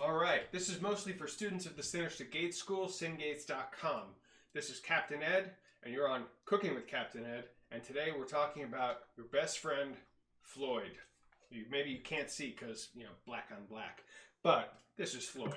All right, this is mostly for students of the Sinners to Gates School, singates.com. This is Captain Ed, and you're on Cooking with Captain Ed, and today we're talking about your best friend, Floyd. Maybe you can't see because, black on black, but this is Floyd.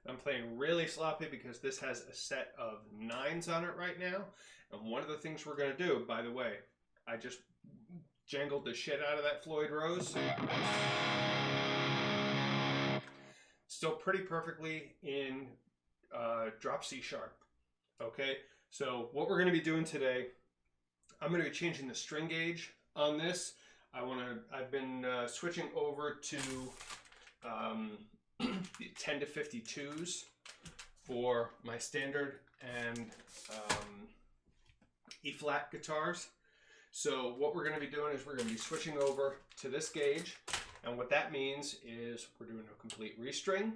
I'm playing really sloppy because this has a set of 9s on it right now. And one of the things we're going to do, by the way, I just jangled the shit out of that Floyd Rose. Still pretty perfectly in drop C sharp. Okay, so what we're going to be doing today, I'm going to be changing the string gauge on this. I've been switching over to 10 to 52s for my standard and E-flat guitars. So what we're going to be doing is we're going to be switching over to this gauge, and what that means is we're doing a complete restring,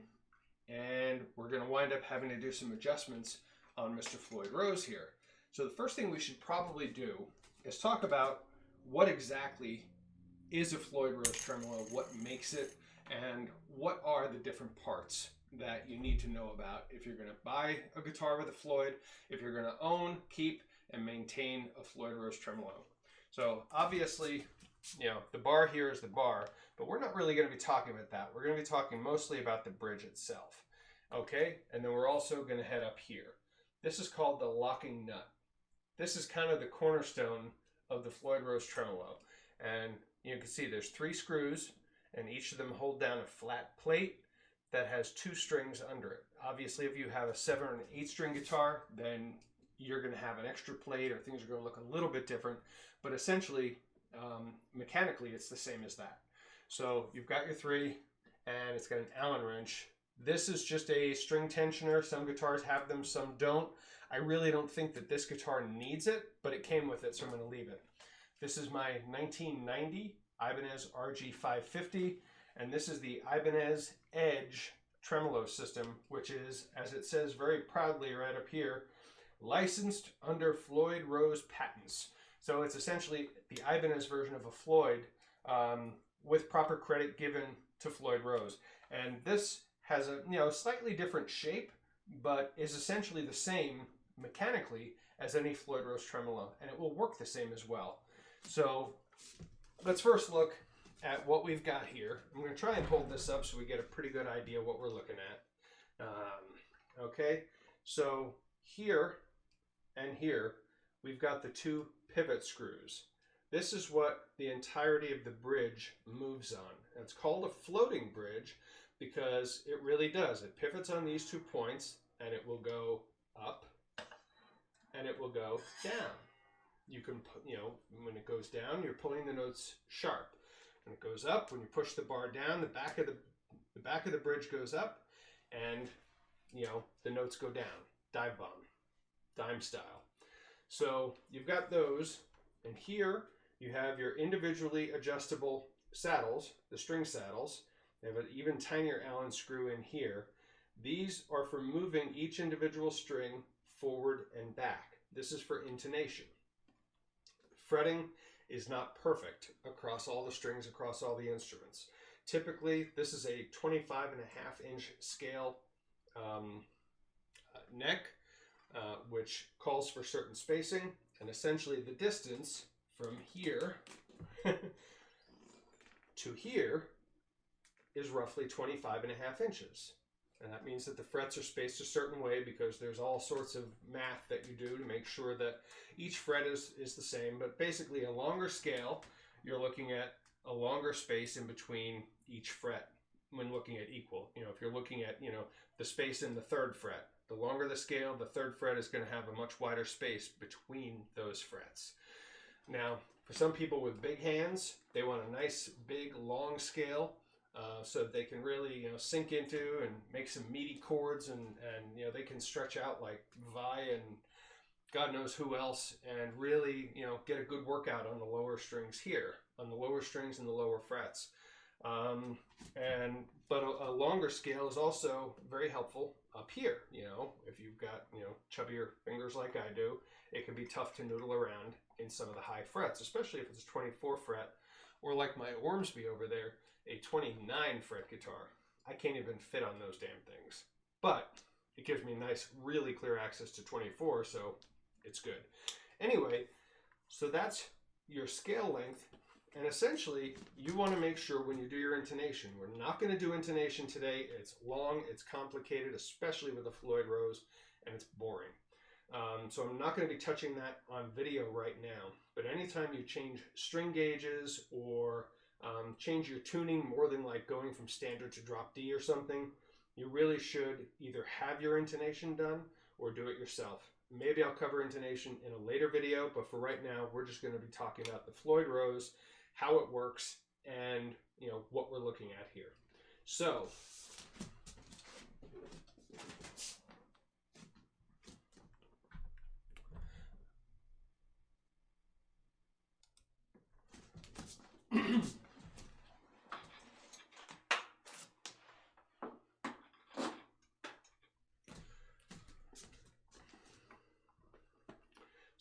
and we're going to wind up having to do some adjustments on Mr. Floyd Rose here. So the first thing we should probably do is talk about what exactly is a Floyd Rose tremolo, what makes it, and what are the different parts that you need to know about if you're going to buy a guitar with a Floyd, if you're going to own, keep, and maintain a Floyd Rose tremolo. So obviously, the bar here is the bar, but we're not really going to be talking about that. We're going to be talking mostly about the bridge itself. Okay, and then we're also going to head up here. This is called the locking nut. This is kind of the cornerstone of the Floyd Rose tremolo. And you can see there's 3 screws, and each of them hold down a flat plate that has 2 strings under it. Obviously, if you have a 7 or an 8 string guitar, then you're going to have an extra plate, or things are going to look a little bit different. But essentially, mechanically, it's the same as that. So you've got your 3, and it's got an Allen wrench. This is just a string tensioner. Some guitars have them, some don't. I really don't think that this guitar needs it, but it came with it, so I'm going to leave it. This is my 1990 Ibanez RG550, and this is the Ibanez Edge tremolo system, which is, as it says very proudly right up here, licensed under Floyd Rose patents. So it's essentially the Ibanez version of a Floyd with proper credit given to Floyd Rose. And this has a slightly different shape, but is essentially the same mechanically as any Floyd Rose tremolo, and it will work the same as well. So let's first look at what we've got here. I'm going to try and hold this up so we get a pretty good idea what we're looking at. Okay, so here and here we've got the 2 pivot screws. This is what the entirety of the bridge moves on. And it's called a floating bridge because it really does. It pivots on these 2 points, and it will go up and it will go down. You can, when it goes down, you're pulling the notes sharp. When it goes up, when you push the bar down, the back of the bridge goes up, and the notes go down. Dive bomb, dime style. So you've got those, and here you have your individually adjustable saddles, the string saddles. They have an even tinier Allen screw in here. These are for moving each individual string forward and back. This is for intonation. Fretting is not perfect across all the strings, across all the instruments. Typically, this is a 25.5-inch scale neck, which calls for certain spacing, and essentially the distance from here to here is roughly 25.5 inches. And that means that the frets are spaced a certain way because there's all sorts of math that you do to make sure that each fret is the same. But basically, a longer scale, you're looking at a longer space in between each fret when looking at equal. If you're looking at, the space in the 3rd fret, the longer the scale, the 3rd fret is going to have a much wider space between those frets. Now, for some people with big hands, they want a nice, big, long scale. so they can really sink into and make some meaty chords, and they can stretch out like Vi and God knows who else, and really get a good workout on the lower strings here, on the lower strings and the lower frets. But a longer scale is also very helpful up here. If you've got chubbier fingers like I do, it can be tough to noodle around in some of the high frets, especially if it's a 24 fret, or like my Ormsby over there, a 29 fret guitar. I can't even fit on those damn things, but it gives me nice, really clear access to 24, so it's good. Anyway, so that's your scale length. And essentially, you want to make sure when you do your intonation, we're not going to do intonation today. It's long, it's complicated, especially with the Floyd Rose, and it's boring. So I'm not going to be touching that on video right now. But anytime you change string gauges or change your tuning more than like going from standard to drop D or something, you really should either have your intonation done or do it yourself. Maybe I'll cover intonation in a later video, but for right now, we're just going to be talking about the Floyd Rose, how it works, and what we're looking at here. So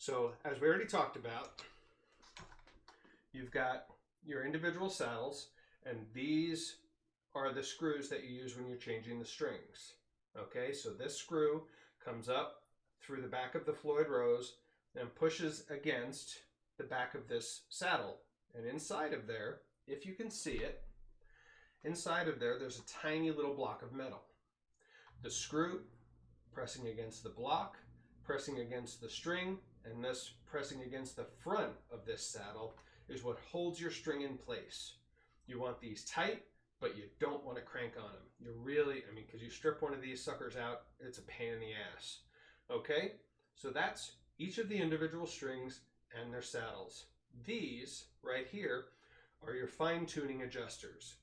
So as we already talked about, you've got your individual saddles, and these are the screws that you use when you're changing the strings. Okay, so this screw comes up through the back of the Floyd Rose and pushes against the back of this saddle. And inside of there, if you can see it, inside of there, there's a tiny little block of metal. The screw pressing against the block, pressing against the string, and this pressing against the front of this saddle is what holds your string in place. You want these tight, but you don't want to crank on them. You really, because you strip one of these suckers out, it's a pain in the ass. Okay, so that's each of the individual strings and their saddles. These right here are your fine tuning adjusters.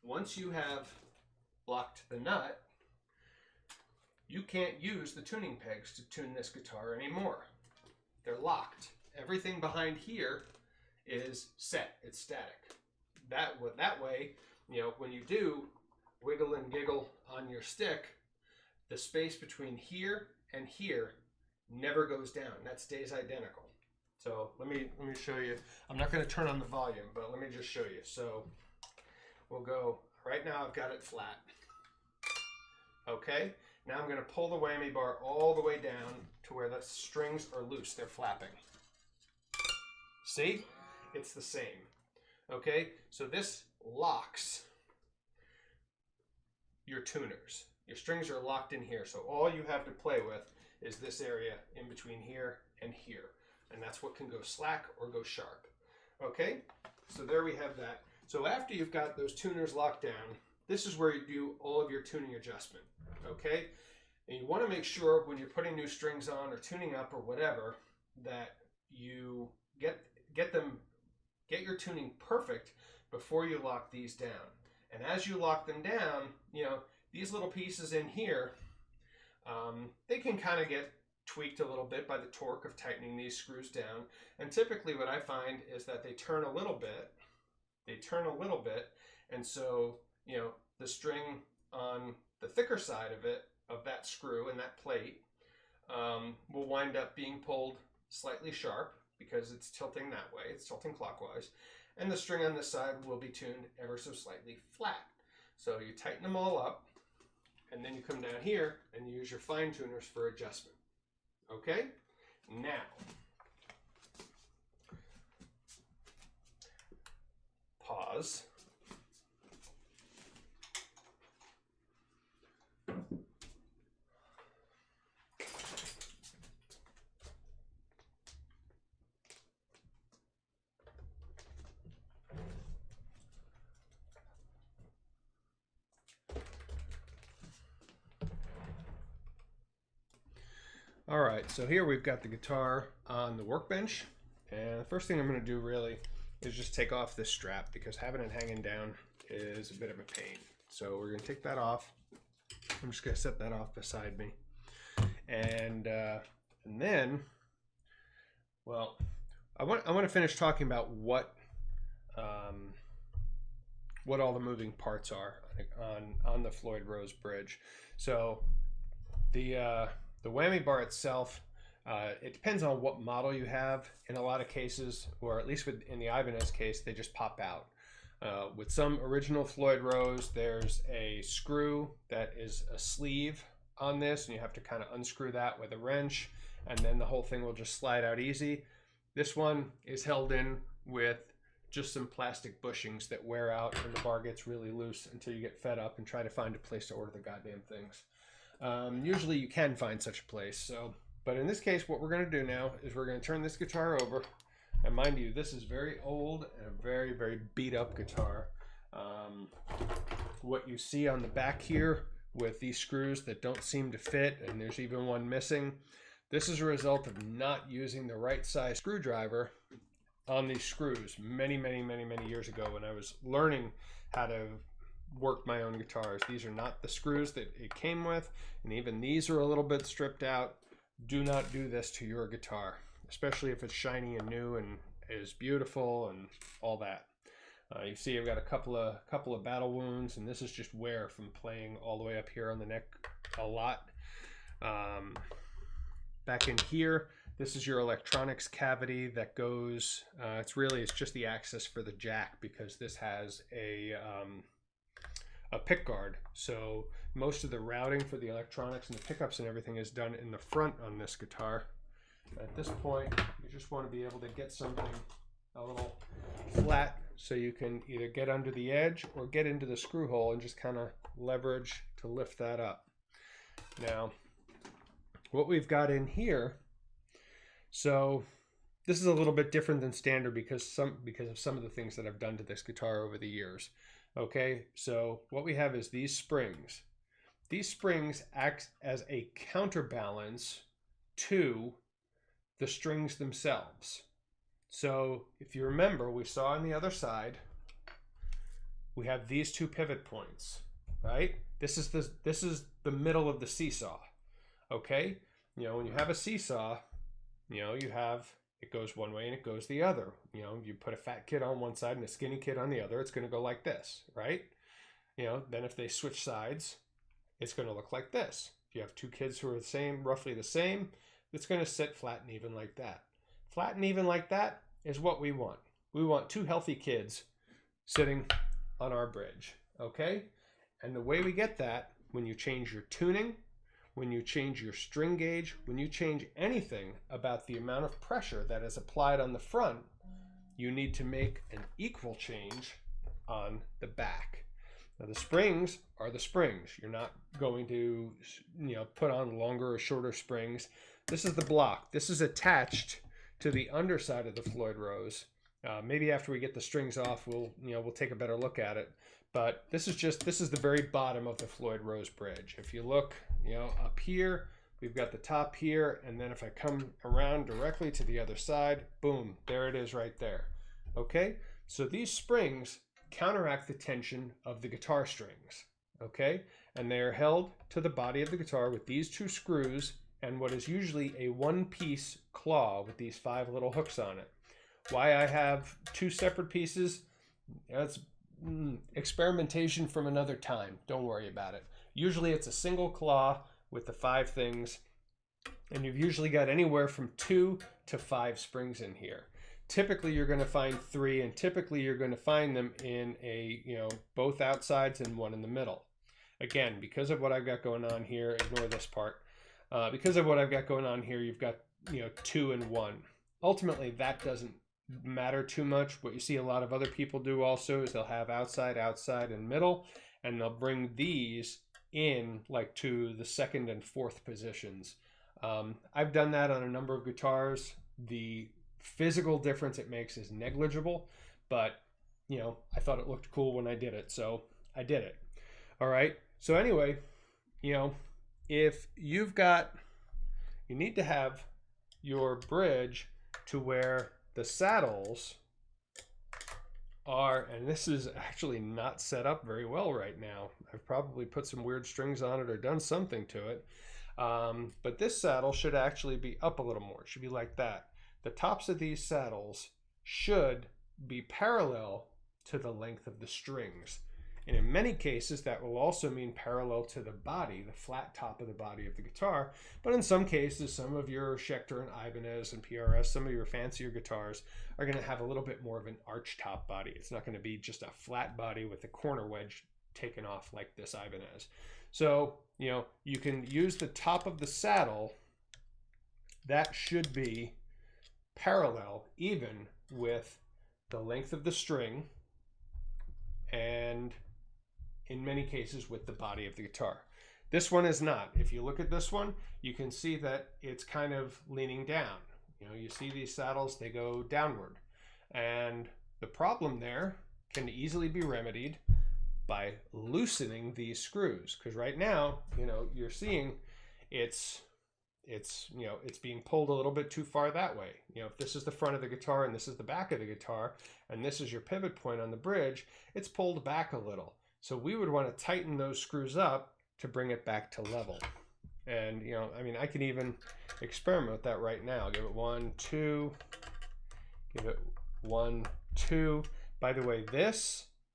Once you have blocked the nut, you can't use the tuning pegs to tune this guitar anymore. They're locked. Everything behind here is set. It's static. That way, when you do wiggle and giggle on your stick, the space between here and here never goes down. That stays identical. So let me show you. I'm not going to turn on the volume, but let me just show you. So we'll go, right now I've got it flat. Okay, now I'm going to pull the whammy bar all the way down to where the strings are loose. They're flapping. See? It's the same. Okay, so this locks your tuners. Your strings are locked in here, so all you have to play with is this area in between here and here. And that's what can go slack or go sharp. Okay, so there we have that. So after you've got those tuners locked down, this is where you do all of your tuning adjustment. Okay, and you want to make sure when you're putting new strings on or tuning up or whatever that you get your tuning perfect before you lock these down. And as you lock them down, these little pieces in here, they can kind of get tweaked a little bit by the torque of tightening these screws down. And typically what I find is that they turn a little bit. And so, the string on the thicker side of it, of that screw and that plate, will wind up being pulled slightly sharp because it's tilting that way, it's tilting clockwise, and the string on this side will be tuned ever so slightly flat. So you tighten them all up, and then you come down here and you use your fine tuners for adjustment. Okay? Now, pause. All right, so here we've got the guitar on the workbench, and the first thing I'm going to do really is just take off this strap, because having it hanging down is a bit of a pain. So we're gonna take that off. I'm just gonna set that off beside me. And then, well, I want to finish talking about what all the moving parts are on the Floyd Rose bridge. So the whammy bar itself, it depends on what model you have. In a lot of cases, or at least in the Ibanez case, they just pop out. With some original Floyd Rose, there's a screw that is a sleeve on this, and you have to kind of unscrew that with a wrench, and then the whole thing will just slide out easy. This one is held in with just some plastic bushings that wear out, and the bar gets really loose until you get fed up and try to find a place to order the goddamn things. Usually you can find such a place. But in this case, what we're going to do now is we're going to turn this guitar over. And mind you, this is very old and a very, very beat up guitar. What you see on the back here with these screws that don't seem to fit, and there's even one missing, this is a result of not using the right size screwdriver on these screws many years ago when I was learning how to work my own guitars. These are not the screws that it came with, and even these are a little bit stripped out. Do not do this to your guitar, especially if it's shiny and new and is beautiful and all that. You see I've got a couple of battle wounds, and this is just wear from playing all the way up here on the neck a lot. Back in here, this is your electronics cavity that goes, it's just the access for the jack, because this has a pick guard. So most of the routing for the electronics and the pickups and everything is done in the front on this guitar. At this point, you just want to be able to get something a little flat so you can either get under the edge or get into the screw hole and just kind of leverage to lift that up. Now, what we've got in here, so this is a little bit different than standard because of some of the things that I've done to this guitar over the years. Okay, so what we have is these springs. These springs act as a counterbalance to the strings themselves. So if you remember, we saw on the other side, we have these two pivot points, right? This is the middle of the seesaw. Okay, when you have a seesaw, it goes one way and it goes the other. You put a fat kid on one side and a skinny kid on the other, it's going to go like this, right? Then if they switch sides, it's going to look like this. If you have two kids who are roughly the same, it's going to sit flat and even like that. Flat and even like that is what we want. We want two healthy kids sitting on our bridge, okay? And the way we get that, when you change your tuning, when you change your string gauge, when you change anything about the amount of pressure that is applied on the front, you need to make an equal change on the back. Now the springs are the springs. You're not going to, put on longer or shorter springs. This is the block. This is attached to the underside of the Floyd Rose. Maybe after we get the strings off, we'll take a better look at it. But this is the very bottom of the Floyd Rose bridge. If you look, up here, we've got the top here, and then if I come around directly to the other side, boom, there it is right there. Okay, so these springs counteract the tension of the guitar strings. Okay, and they are held to the body of the guitar with these two screws and what is usually a one-piece claw with these 5 little hooks on it. Why I have 2 separate pieces, that's experimentation from another time. Don't worry about it. Usually it's a single claw with the 5 things, and you've usually got anywhere from 2 to 5 springs in here. Typically you're going to find 3, and typically you're going to find them in both outsides and one in the middle. Again, because of what I've got going on here, ignore this part. Because of what I've got going on here, you've got 2 and 1. Ultimately, that doesn't matter too much. What you see a lot of other people do also is they'll have outside, and middle, and they'll bring these in like to the 2nd and 4th positions. I've done that on a number of guitars. The physical difference it makes is negligible, but I thought it looked cool when I did it, so I did it. All right, so anyway, if you need to have your bridge to where the saddles are, and this is actually not set up very well right now. I've probably put some weird strings on it or done something to it. But this saddle should actually be up a little more. It should be like that. The tops of these saddles should be parallel to the length of the strings. And in many cases, that will also mean parallel to the body, the flat top of the body of the guitar. But in some cases, some of your Schecter and Ibanez and PRS, some of your fancier guitars are going to have a little bit more of an arch top body. It's not going to be just a flat body with a corner wedge taken off like this Ibanez. So, you can use the top of the saddle. That should be parallel even with the length of the string, and in many cases with the body of the guitar. This one is not. If you look at this one, you can see that it's kind of leaning down. You see these saddles, they go downward. And the problem there can easily be remedied by loosening these screws. Because right now, you're seeing it's being pulled a little bit too far that way. If this is the front of the guitar and this is the back of the guitar, and this is your pivot point on the bridge, it's pulled back a little. So we would want to tighten those screws up to bring it back to level. And, I can even experiment with that right now. Give it 1, 2, give it 1, 2. By the way,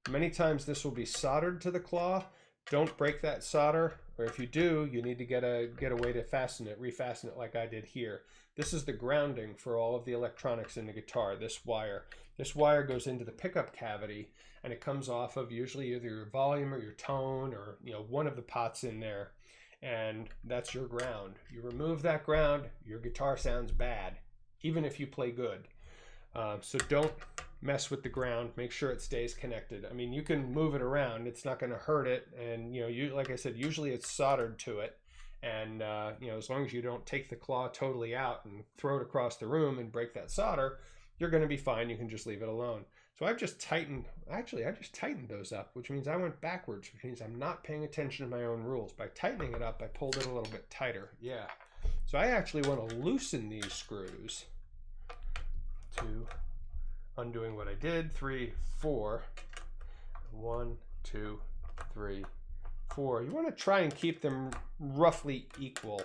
many times this will be soldered to the claw. Don't break that solder, or if you do, you need to get a way to refasten it like I did here. This is the grounding for all of the electronics in the guitar, this wire. This wire goes into the pickup cavity, and it comes off of usually either your volume or your tone, or one of the pots in there, and that's your ground. You remove that ground, your guitar sounds bad, even if you play good. So don't mess with the ground. Make sure it stays connected. You can move it around. It's not going to hurt it. And, like I said, usually it's soldered to it. And, as long as you don't take the claw totally out and throw it across the room and break that solder, you're going to be fine. You can just leave it alone. So I just tightened those up, which means I went backwards, which means I'm not paying attention to my own rules. By tightening it up, I pulled it a little bit tighter. Yeah. So I actually want to loosen these screws to undoing what I did. 3, 4. 1, 2, 3, 4. You want to try and keep them roughly equal,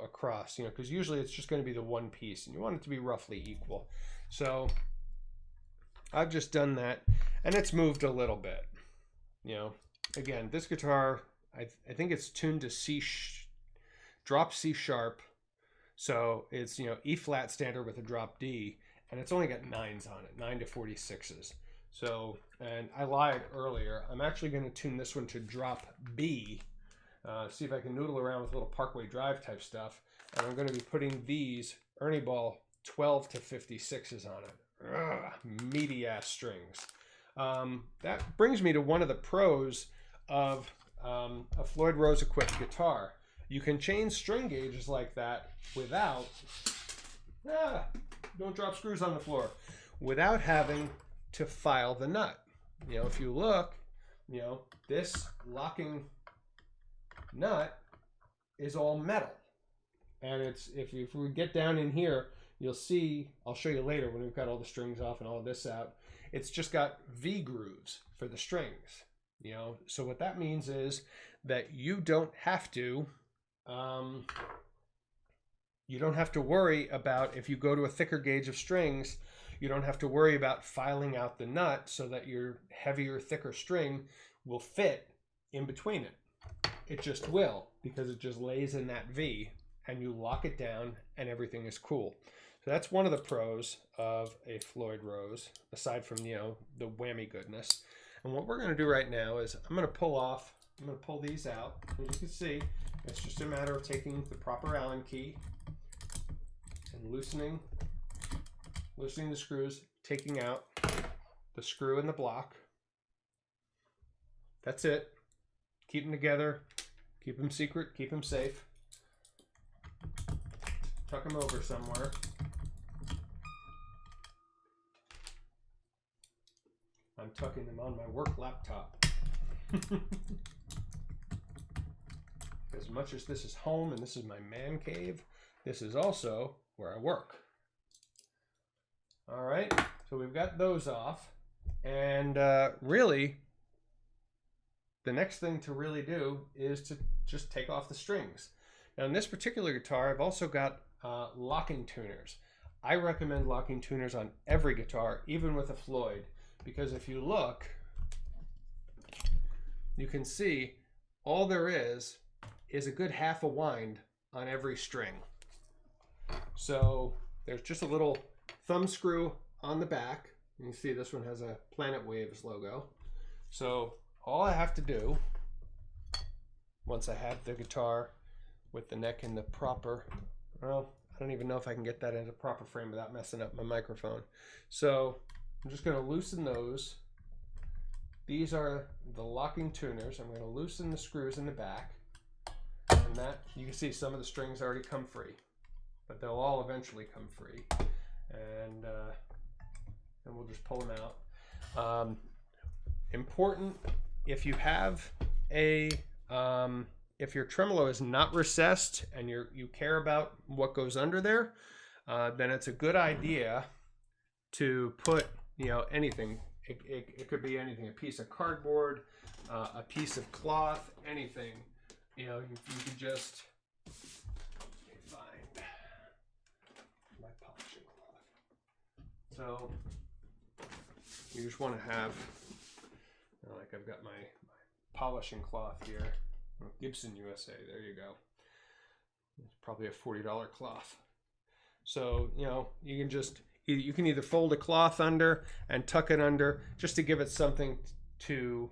across, because usually it's just going to be the one piece, and you want it to be roughly equal. So I've just done that, and it's moved a little bit. Again, this guitar, I think it's tuned to drop C sharp. So it's, E flat standard with a drop D, and it's only got 9s on it, 9 to 46s. So, and I lied earlier, I'm actually going to tune this one to drop B, see if I can noodle around with a little Parkway Drive type stuff, and I'm going to be putting these Ernie Ball 12 to 56s on it. Meaty ass strings. That brings me to one of the pros of a Floyd Rose equipped guitar. You can change string gauges like that without, don't drop screws on the floor, without having to file the nut. If you look, this locking nut is all metal. And it's, if we get down in here, you'll see, I'll show you later when we've got all the strings off and all this out, it's just got V grooves for the strings. So what that means is that you don't have to worry about, if you go to a thicker gauge of strings, you don't have to worry about filing out the nut so that your heavier, thicker string will fit in between it. It just will, because it just lays in that V, and you lock it down and everything is cool. So that's one of the pros of a Floyd Rose, aside from, the whammy goodness. And what we're going to do right now is I'm going to pull these out. As you can see, it's just a matter of taking the proper Allen key and loosening the screws, taking out the screw and the block. That's it. Keep them together, keep them secret, keep them safe. Tuck them over somewhere. I'm tucking them on my work laptop. As much as this is home and this is my man cave, this is also where I work. All right, so we've got those off. And really, the next thing to really do is to just take off the strings. Now in this particular guitar, I've also got locking tuners. I recommend locking tuners on every guitar, even with a Floyd, because if you look, you can see all there is a good half a wind on every string. So there's just a little thumb screw on the back. You can see this one has a Planet Waves logo. So all I have to do, once I have the guitar with the neck in the proper, well, I don't even know if I can get that into proper frame without messing up my microphone. So I'm just going to loosen those. These are the locking tuners. I'm going to loosen the screws in the back. And that, you can see some of the strings already come free, but they'll all eventually come free. And we'll just pull them out. Important, if you have a, if your tremolo is not recessed and you care about what goes under there, then it's a good idea to put, you know, anything. It could be anything, a piece of cardboard, a piece of cloth, anything. You know, you could just find my polishing cloth. So you just want to have, you know, like I've got my polishing cloth here, Gibson USA. There you go. It's probably a $40 cloth. So you know, you can just either fold a cloth under and tuck it under just to give it something to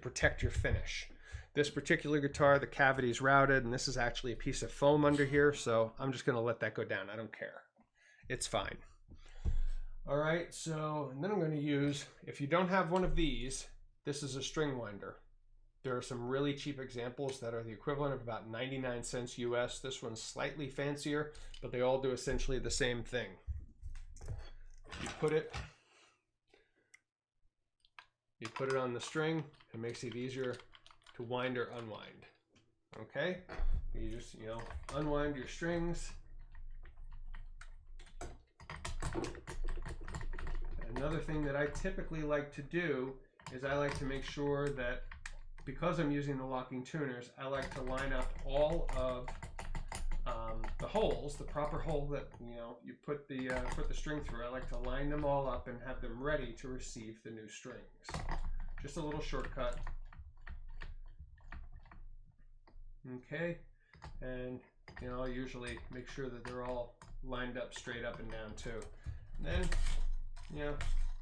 protect your finish. This particular guitar, the cavity is routed, and this is actually a piece of foam under here, so I'm just going to let that go down. I don't care. It's fine. All right, so and then I'm going to use, if you don't have one of these, this is a string winder. There are some really cheap examples that are the equivalent of about 99 cents US. This one's slightly fancier, but they all do essentially the same thing. You put it on the string. It makes it easier to wind or unwind. Okay, you just, you know, unwind your strings. Another thing that I typically like to do is I like to make sure that, because I'm using the locking tuners, I like to line up all of the holes, the proper hole that, you know, you put the string through. I like to line them all up and have them ready to receive the new strings. Just a little shortcut. Okay, and you know, I'll usually make sure that they're all lined up straight up and down too. And then, you know,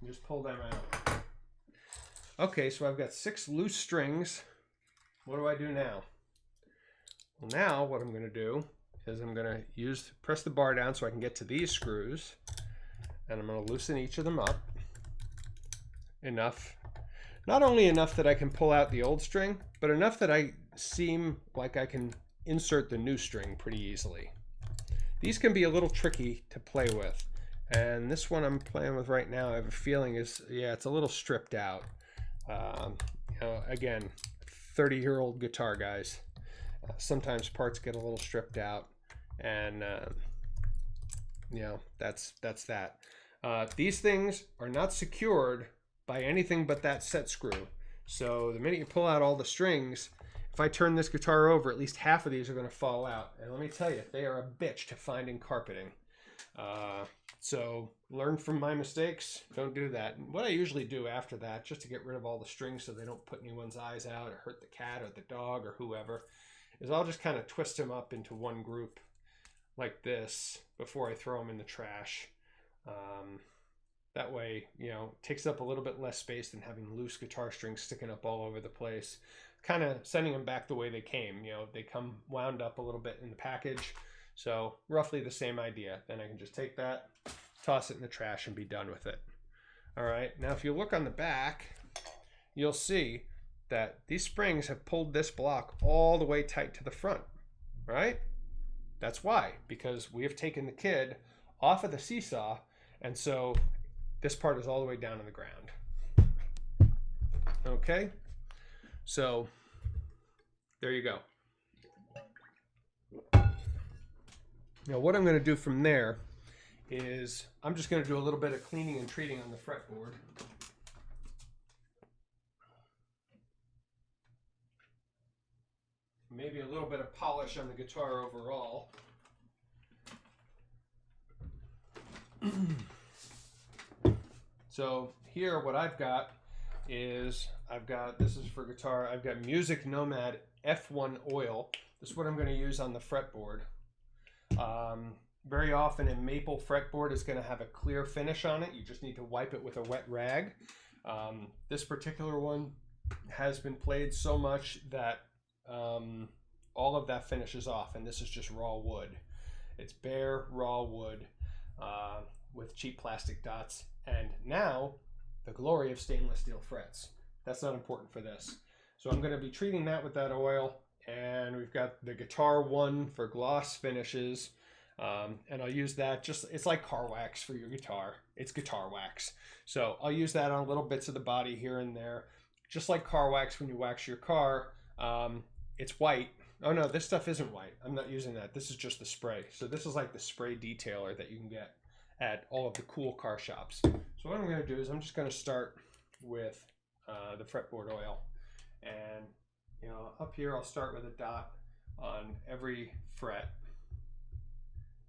just pull them out. Okay, so I've got 6 loose strings. What do I do now? Well, now what I'm going to do is I'm going to press the bar down so I can get to these screws, and I'm going to loosen each of them up enough. Not only enough that I can pull out the old string, but enough that I seem like I can insert the new string pretty easily. These can be a little tricky to play with, and this one I'm playing with right now, I have a feeling is, yeah, it's a little stripped out. You know, again, 30-year-old guitar, guys. Sometimes parts get a little stripped out, and you know, that's that. These things are not secured by anything but that set screw. So the minute you pull out all the strings, if I turn this guitar over, at least half of these are going to fall out. And let me tell you, they are a bitch to find in carpeting. So learn from my mistakes. Don't do that. And what I usually do after that, just to get rid of all the strings so they don't put anyone's eyes out or hurt the cat or the dog or whoever, is I'll just kind of twist them up into one group like this before I throw them in the trash. That way, you know, it takes up a little bit less space than having loose guitar strings sticking up all over the place. Kind of sending them back the way they came. You know, they come wound up a little bit in the package. So roughly the same idea. Then I can just take that, toss it in the trash, and be done with it. All right, now if you look on the back, you'll see that these springs have pulled this block all the way tight to the front, right? That's why, because we have taken the kid off of the seesaw, and so this part is all the way down on the ground. Okay, so there you go. Now what I'm going to do from there is I'm just going to do a little bit of cleaning and treating on the fretboard. maybe a little bit of polish on the guitar overall. So here what I've got is, this is for guitar, I've got Music Nomad F1 Oil. This is what I'm going to use on the fretboard. Very often a maple fretboard is going to have a clear finish on it. You just need to wipe it with a wet rag. This particular one has been played so much that all of that finishes off, and this is just raw wood. It's bare raw wood with cheap plastic dots, and now the glory of stainless steel frets. That's not important for this. So I'm going to be treating that with that oil, and we've got the Guitar One for gloss finishes, and I'll use that it's like car wax for your guitar. It's guitar wax. So I'll use that on little bits of the body here and there. Just like car wax when you wax your car, it's white. Oh no, this stuff isn't white. I'm not using that. This is just the spray. So this is like the spray detailer that you can get at all of the cool car shops. So what I'm going to do is I'm just going to start with the fretboard oil. And up here I'll start with a dot on every fret.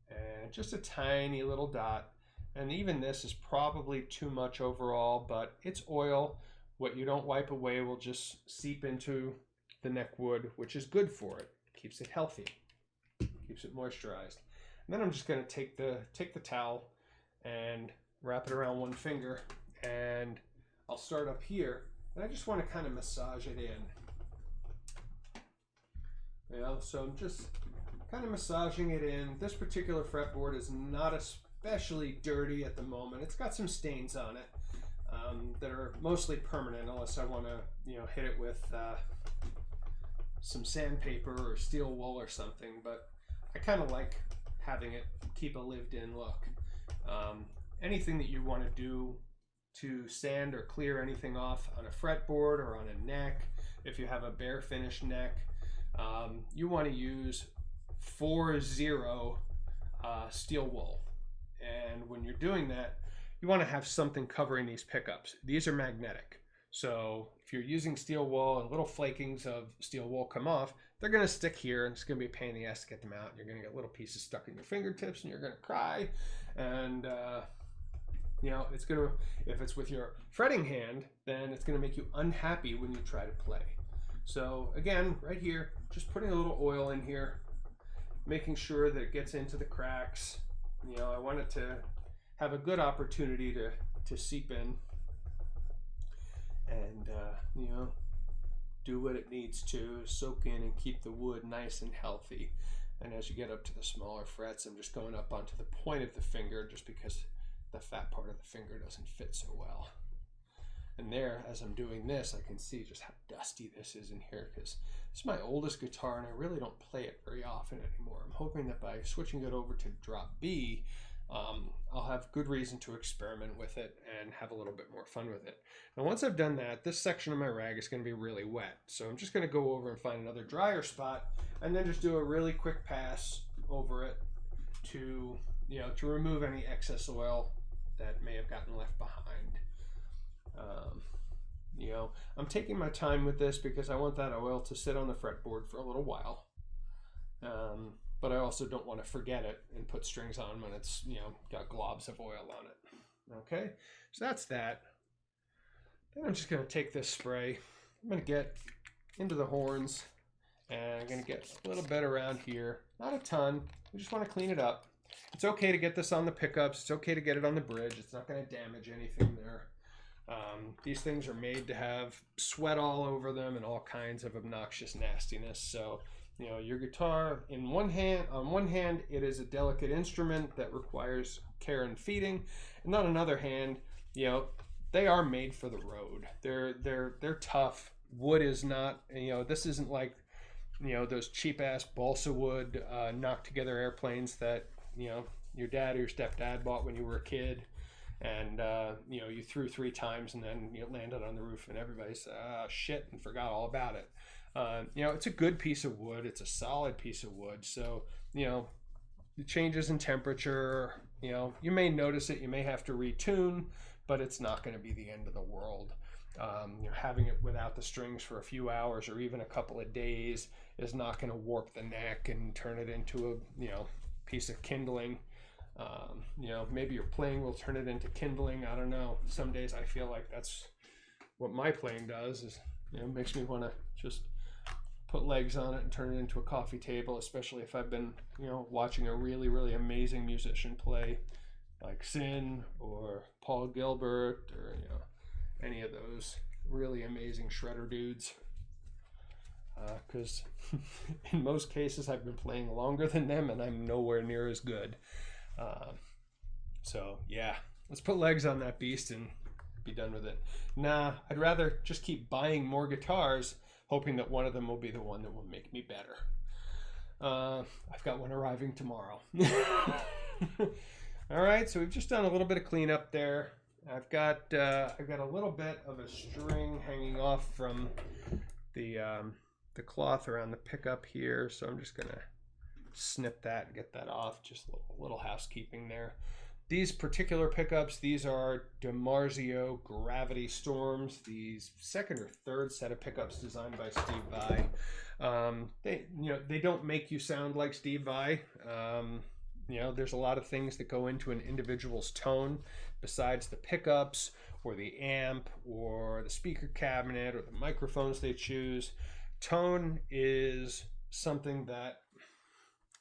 And just a tiny little dot. And even this is probably too much overall, but it's oil. What you don't wipe away will just seep into the neck wood, which is good for it. Keeps it healthy, keeps it moisturized. And then I'm just going to take the towel and wrap it around one finger, and I'll start up here, and I just want to kind of massage it in. So I'm just kind of massaging it in. This particular fretboard is not especially dirty at the moment. It's got some stains on it that are mostly permanent, unless I want to hit it with some sandpaper or steel wool or something, but I kind of like having it keep a lived-in look. Anything that you want to do to sand or clear anything off on a fretboard or on a neck, if you have a bare finish neck, you want to use 4-0 steel wool. And when you're doing that, you want to have something covering these pickups. These are magnetic. So if you're using steel wool and little flakings of steel wool come off, they're going to stick here, and it's going to be a pain in the ass to get them out. You're going to get little pieces stuck in your fingertips, and you're going to cry. And it's going to, if it's with your fretting hand, then it's going to make you unhappy when you try to play. So again, right here, just putting a little oil in here, making sure that it gets into the cracks. I want it to have a good opportunity to seep in and do what it needs to, soak in and keep the wood nice and healthy. And as you get up to the smaller frets, I'm just going up onto the point of the finger, just because the fat part of the finger doesn't fit so well. And there, as I'm doing this, I can see just how dusty this is in here, because this is my oldest guitar and I really don't play it very often anymore. I'm hoping that by switching it over to drop B, I'll have good reason to experiment with it and have a little bit more fun with it. Now once I've done that, this section of my rag is going to be really wet. So I'm just going to go over and find another drier spot and then just do a really quick pass over it to remove any excess oil that may have gotten left behind. I'm taking my time with this because I want that oil to sit on the fretboard for a little while. But I also don't want to forget it and put strings on when it's, got globs of oil on it. Okay, so that's that. Then I'm just going to take this spray. I'm going to get into the horns, and I'm going to get a little bit around here. Not a ton. We just want to clean it up. It's okay to get this on the pickups. It's okay to get it on the bridge. It's not going to damage anything there. These things are made to have sweat all over them and all kinds of obnoxious nastiness. So, your guitar, on one hand, it is a delicate instrument that requires care and feeding, and on another hand, they are made for the road. They're tough. Wood is not. This isn't like those cheap ass balsa wood knocked together airplanes that your dad or your stepdad bought when you were a kid, and you threw 3 times and then you landed on the roof and everybody said shit and forgot all about it. It's a good piece of wood. It's a solid piece of wood. So the changes in temperature, you may notice it. You may have to retune, but it's not going to be the end of the world. Having it without the strings for a few hours or even a couple of days is not going to warp the neck and turn it into a piece of kindling. Maybe your playing will turn it into kindling. I don't know. Some days I feel like that's what my playing does. Is makes me want to just put legs on it and turn it into a coffee table, especially if I've been watching a really, really amazing musician play, like Sin or Paul Gilbert or any of those really amazing shredder dudes. Because in most cases I've been playing longer than them and I'm nowhere near as good. So yeah, let's put legs on that beast and be done with it. Nah, I'd rather just keep buying more guitars, hoping that one of them will be the one that will make me better. I've got one arriving tomorrow. All right, so we've just done a little bit of cleanup there. I've got a little bit of a string hanging off from the cloth around the pickup here, so I'm just gonna snip that and get that off. Just a little housekeeping there. These particular pickups, these are DiMarzio Gravity Storms, the second or third set of pickups designed by Steve Vai. They don't make you sound like Steve Vai. There's a lot of things that go into an individual's tone besides the pickups or the amp or the speaker cabinet or the microphones they choose. Tone is something that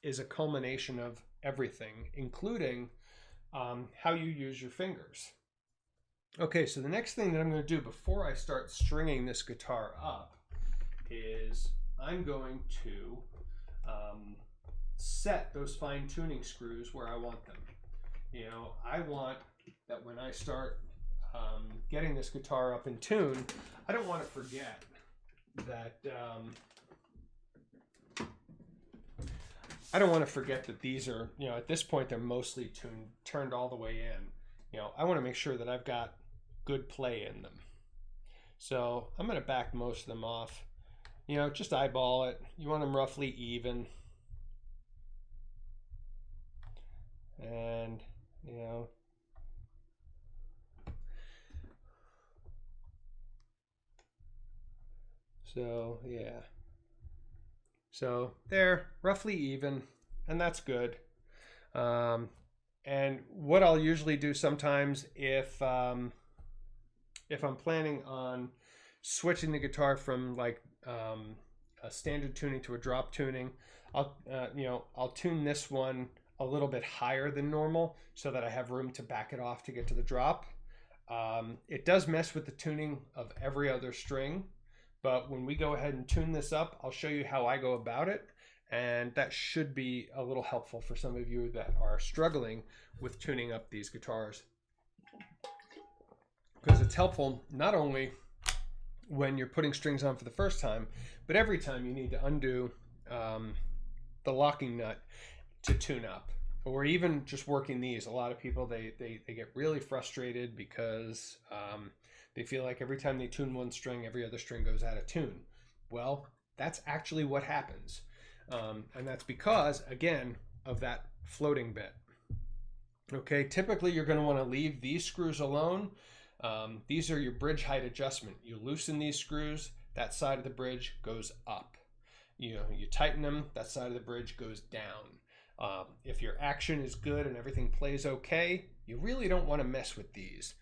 is a culmination of everything, including how you use your fingers. Okay, so the next thing that I'm going to do before I start stringing this guitar up is I'm going to set those fine tuning screws where I want them. I want that when I start getting this guitar up in tune, I don't want to forget that these are, at this point they're mostly turned all the way in. I want to make sure that I've got good play in them. So I'm going to back most of them off. Just eyeball it. You want them roughly even. And, so yeah. So they're roughly even, and that's good. And what I'll usually do sometimes if I'm planning on switching the guitar from like a standard tuning to a drop tuning, I'll tune this one a little bit higher than normal so that I have room to back it off to get to the drop. It does mess with the tuning of every other string, but when we go ahead and tune this up, I'll show you how I go about it, and that should be a little helpful for some of you that are struggling with tuning up these guitars. Because it's helpful not only when you're putting strings on for the first time, but every time you need to undo the locking nut to tune up, or even just working these. A lot of people, they get really frustrated because they feel like every time they tune one string, every other string goes out of tune. Well, that's actually what happens. And that's because, again, of that floating bit. Okay, typically you're going to want to leave these screws alone. These are your bridge height adjustment. You loosen these screws, that side of the bridge goes up. You tighten them, that side of the bridge goes down. If your action is good and everything plays okay, you really don't want to mess with these.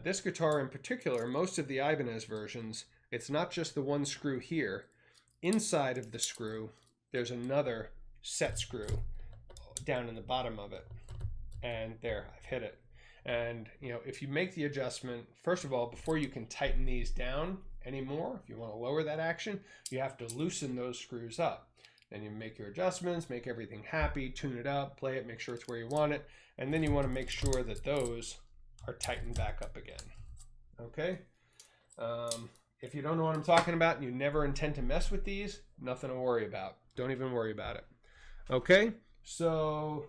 This guitar in particular, most of the Ibanez versions, it's not just the one screw here. Inside of the screw, there's another set screw down in the bottom of it. And there, I've hit it. And if you make the adjustment, first of all, before you can tighten these down anymore, if you want to lower that action, you have to loosen those screws up. Then you make your adjustments, make everything happy, tune it up, play it, make sure it's where you want it, and then you want to make sure that those are tightened back up again. Okay? If you don't know what I'm talking about and you never intend to mess with these, nothing to worry about. Don't even worry about it. Okay? So,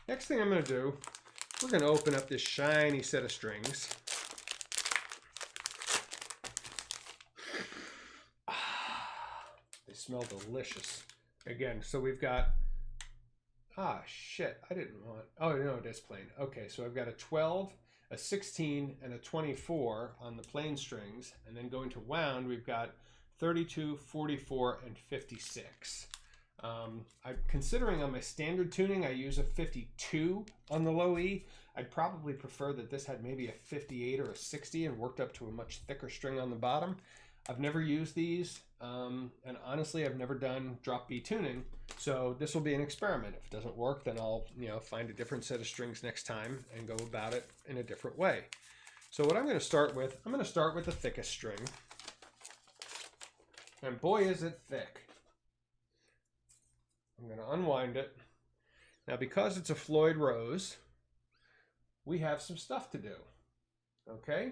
next thing I'm going to do, we're going to open up this shiny set of strings. They smell delicious. Again, so we've got, I didn't want, oh no, it is plain. Okay, so I've got a 12, a 16 and a 24 on the plain strings, and then going to wound, we've got 32, 44, and 56. I'm considering on my standard tuning, I use a 52 on the low E. I'd probably prefer that this had maybe a 58 or a 60 and worked up to a much thicker string on the bottom. I've never used these, and honestly, I've never done drop B tuning, so this will be an experiment. If it doesn't work, then I'll find a different set of strings next time and go about it in a different way. So what I'm going to start with, the thickest string, and boy is it thick. I'm going to unwind it. Now because it's a Floyd Rose, we have some stuff to do. Okay?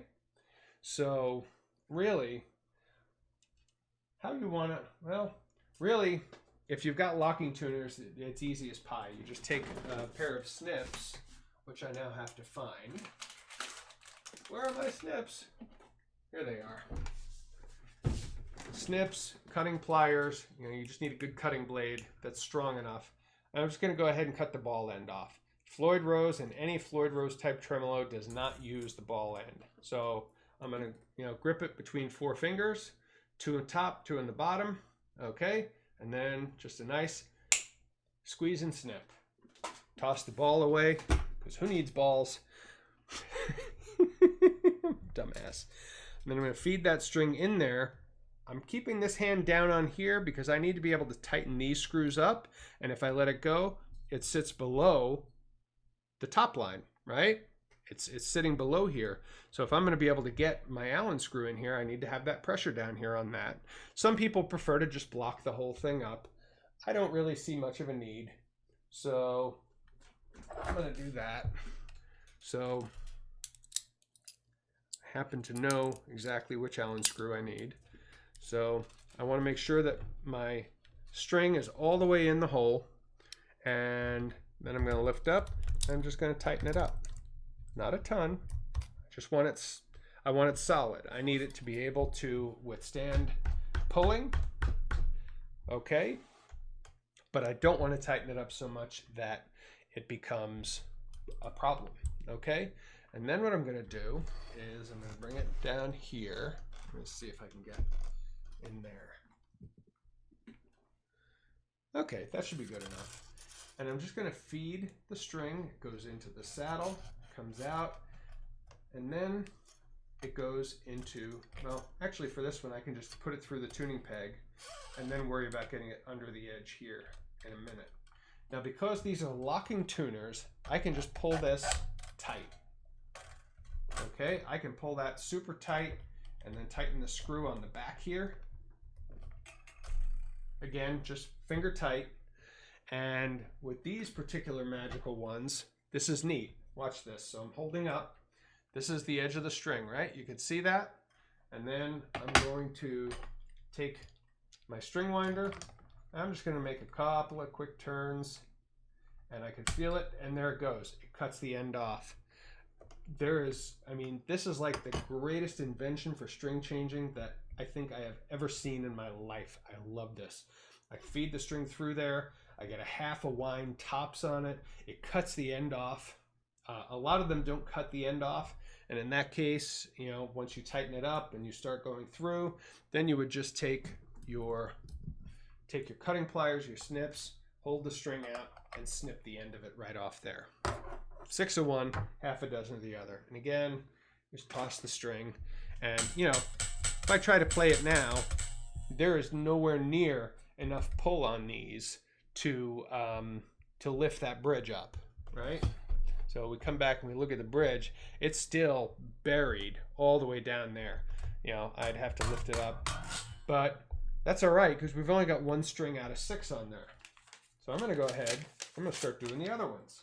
So really, how you want to, well, really, if you've got locking tuners, it's easy as pie. You just take a pair of snips, which I now have to find. Where are my snips? Here they are. Snips, cutting pliers, you just need a good cutting blade that's strong enough. And I'm just going to go ahead and cut the ball end off. Floyd Rose and any Floyd Rose type tremolo does not use the ball end. So I'm going to grip it between 4 fingers, 2 on top, 2 on the bottom, okay? And then just a nice squeeze and snip. Toss the ball away, because who needs balls? Dumbass. And then I'm going to feed that string in there. I'm keeping this hand down on here because I need to be able to tighten these screws up. And if I let it go, it sits below the top line, right? It's sitting below here. So if I'm going to be able to get my Allen screw in here, I need to have that pressure down here on that. Some people prefer to just block the whole thing up. I don't really see much of a need. So I'm going to do that. So I happen to know exactly which Allen screw I need. So I want to make sure that my string is all the way in the hole, and then I'm going to lift up. I'm just going to tighten it up. Not a ton. I want it solid. I need it to be able to withstand pulling. Okay. But I don't want to tighten it up so much that it becomes a problem. Okay. And then what I'm going to do is I'm going to bring it down here. Let's see if I can get in there. Okay, that should be good enough. And I'm just going to feed the string. It goes into the saddle, comes out, and then it goes into, well, actually for this one, I can just put it through the tuning peg and then worry about getting it under the edge here in a minute. Now, because these are locking tuners, I can just pull this tight. Okay, I can pull that super tight and then tighten the screw on the back here. Again, just finger tight. And with these particular magical ones, this is neat. Watch this. So I'm holding up. This is the edge of the string, right? You can see that. And then I'm going to take my string winder. I'm just going to make a couple of quick turns, and I can feel it, and there it goes. It cuts the end off. This is like the greatest invention for string changing that I think I have ever seen in my life. I love this. I feed the string through there. I get a half a wind tops on it. It cuts the end off. A lot of them don't cut the end off. And in that case, once you tighten it up and you start going through, then you would just take your cutting pliers, your snips, hold the string out, and snip the end of it right off there. 6 of one, half a dozen of the other. And again, just toss the string. And, if I try to play it now, there is nowhere near enough pull on these to lift that bridge up, right? So we come back and we look at the bridge. It's still buried all the way down there. I'd have to lift it up. But that's all right, because we've only got 1 string out of 6 on there. So I'm going to go ahead. I'm going to start doing the other ones.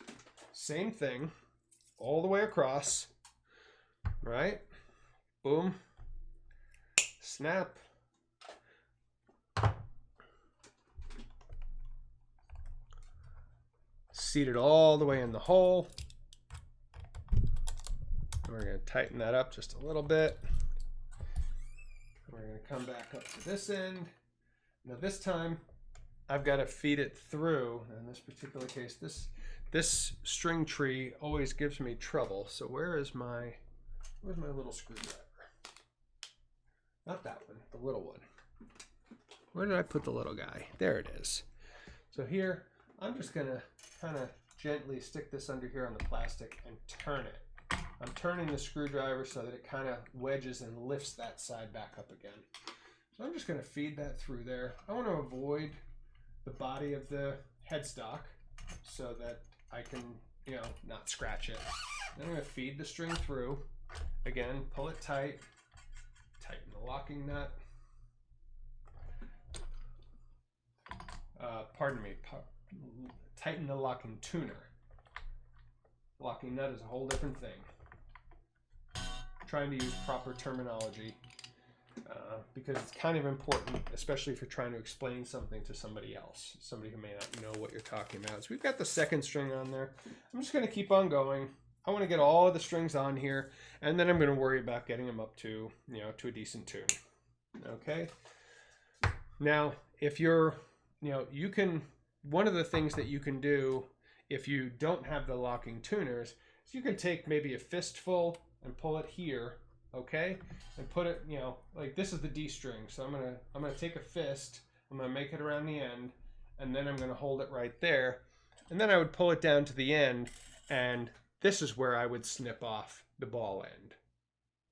Same thing, all the way across, right? Boom. Snap. Seat it all the way in the hole. We're going to tighten that up just a little bit. We're going to come back up to this end. Now this time, I've got to feed it through. In this particular case, this string tree always gives me trouble. So where's my little screwdriver? Not that one, the little one. Where did I put the little guy? There it is. So here, I'm just gonna kind of gently stick this under here on the plastic and turn it. I'm turning the screwdriver so that it kind of wedges and lifts that side back up again. So I'm just gonna feed that through there. I want to avoid the body of the headstock so that I can, you know, not scratch it. Then I'm gonna feed the string through. Again, pull it tight, tighten the locking nut. Tighten the locking tuner. Locking nut is a whole different thing. Trying to use proper terminology because it's kind of important, especially if you're trying to explain something to somebody else, somebody who may not know what you're talking about. So we've got the second string on there. I'm just going to keep on going. I want to get all of the strings on here, and then I'm going to worry about getting them up to, you know, to a decent tune. Okay. Now, if you're, you know, you can, one of the things that you can do if you don't have the locking tuners is you can take maybe a fistful and pull it here, okay, and put it, you know, like this is the D string. So I'm gonna take a fist, I'm gonna make it around the end, and then I'm gonna hold it right there, and then I would pull it down to the end, and this is where I would snip off the ball end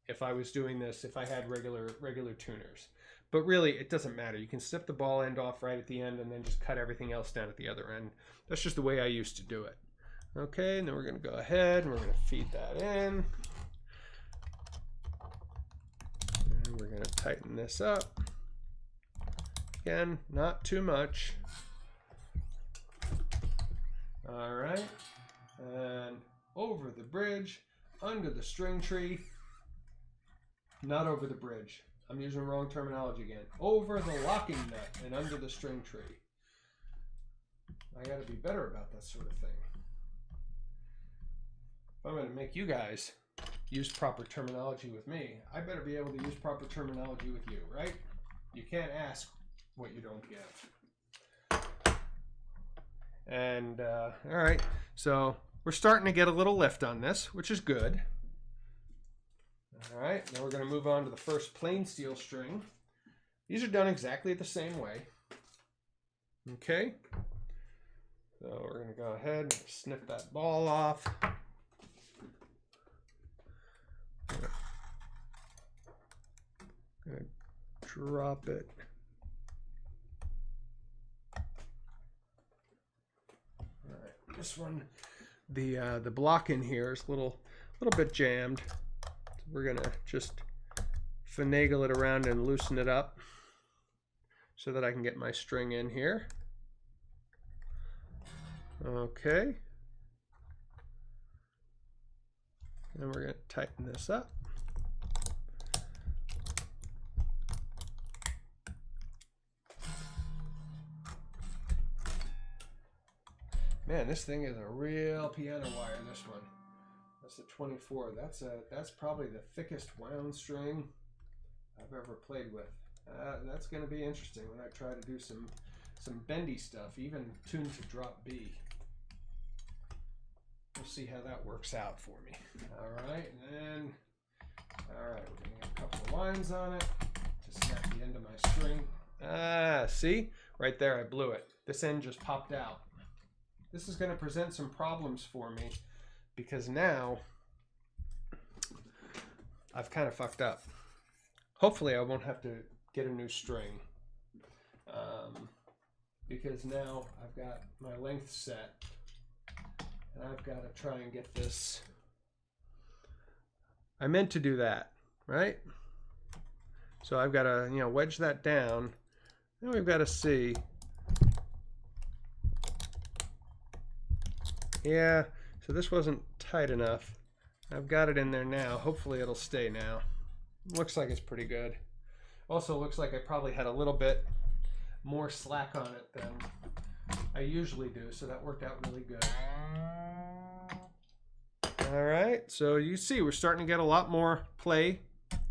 if I was doing this, if I had regular tuners. But really, it doesn't matter. You can snip the ball end off right at the end and then just cut everything else down at the other end. That's just the way I used to do it. Okay, and then we're going to go ahead and we're going to feed that in. And we're going to tighten this up. Again, not too much. All right, and over the bridge, under the string tree, not over the bridge. I'm using wrong terminology again. Over the locking nut and under the string tree. I got to be better about that sort of thing. If I'm going to make you guys use proper terminology with me, I better be able to use proper terminology with you, right? You can't ask what you don't give. And, all right, so we're starting to get a little lift on this, which is good. All right, now we're going to move on to the first plain steel string. These are done exactly the same way. Okay, so we're going to go ahead and snip that ball off. Going to drop it. All right, this one, the block in here is a little bit jammed. We're gonna just finagle it around and loosen it up so that I can get my string in here. Okay. And we're gonna tighten this up. Man, this thing is a real piano wire, this one. That's the 24. That's probably the thickest wound string I've ever played with. That's going to be interesting when I try to do some bendy stuff, even tuned to drop B. We'll see how that works out for me. All right, and then, all right, we're going to get a couple of lines on it to snap the end of my string. See? Right there, I blew it. This end just popped out. This is going to present some problems for me, because now I've kind of fucked up. Hopefully I won't have to get a new string because now I've got my length set and I've got to try and get this. I meant to do that, right? So I've got to, you know, wedge that down. Then we've got to see. Yeah. So this wasn't tight enough. I've got it in there now. Hopefully it'll stay now. Looks like it's pretty good. Also looks like I probably had a little bit more slack on it than I usually do, so that worked out really good. All right, so you see we're starting to get a lot more play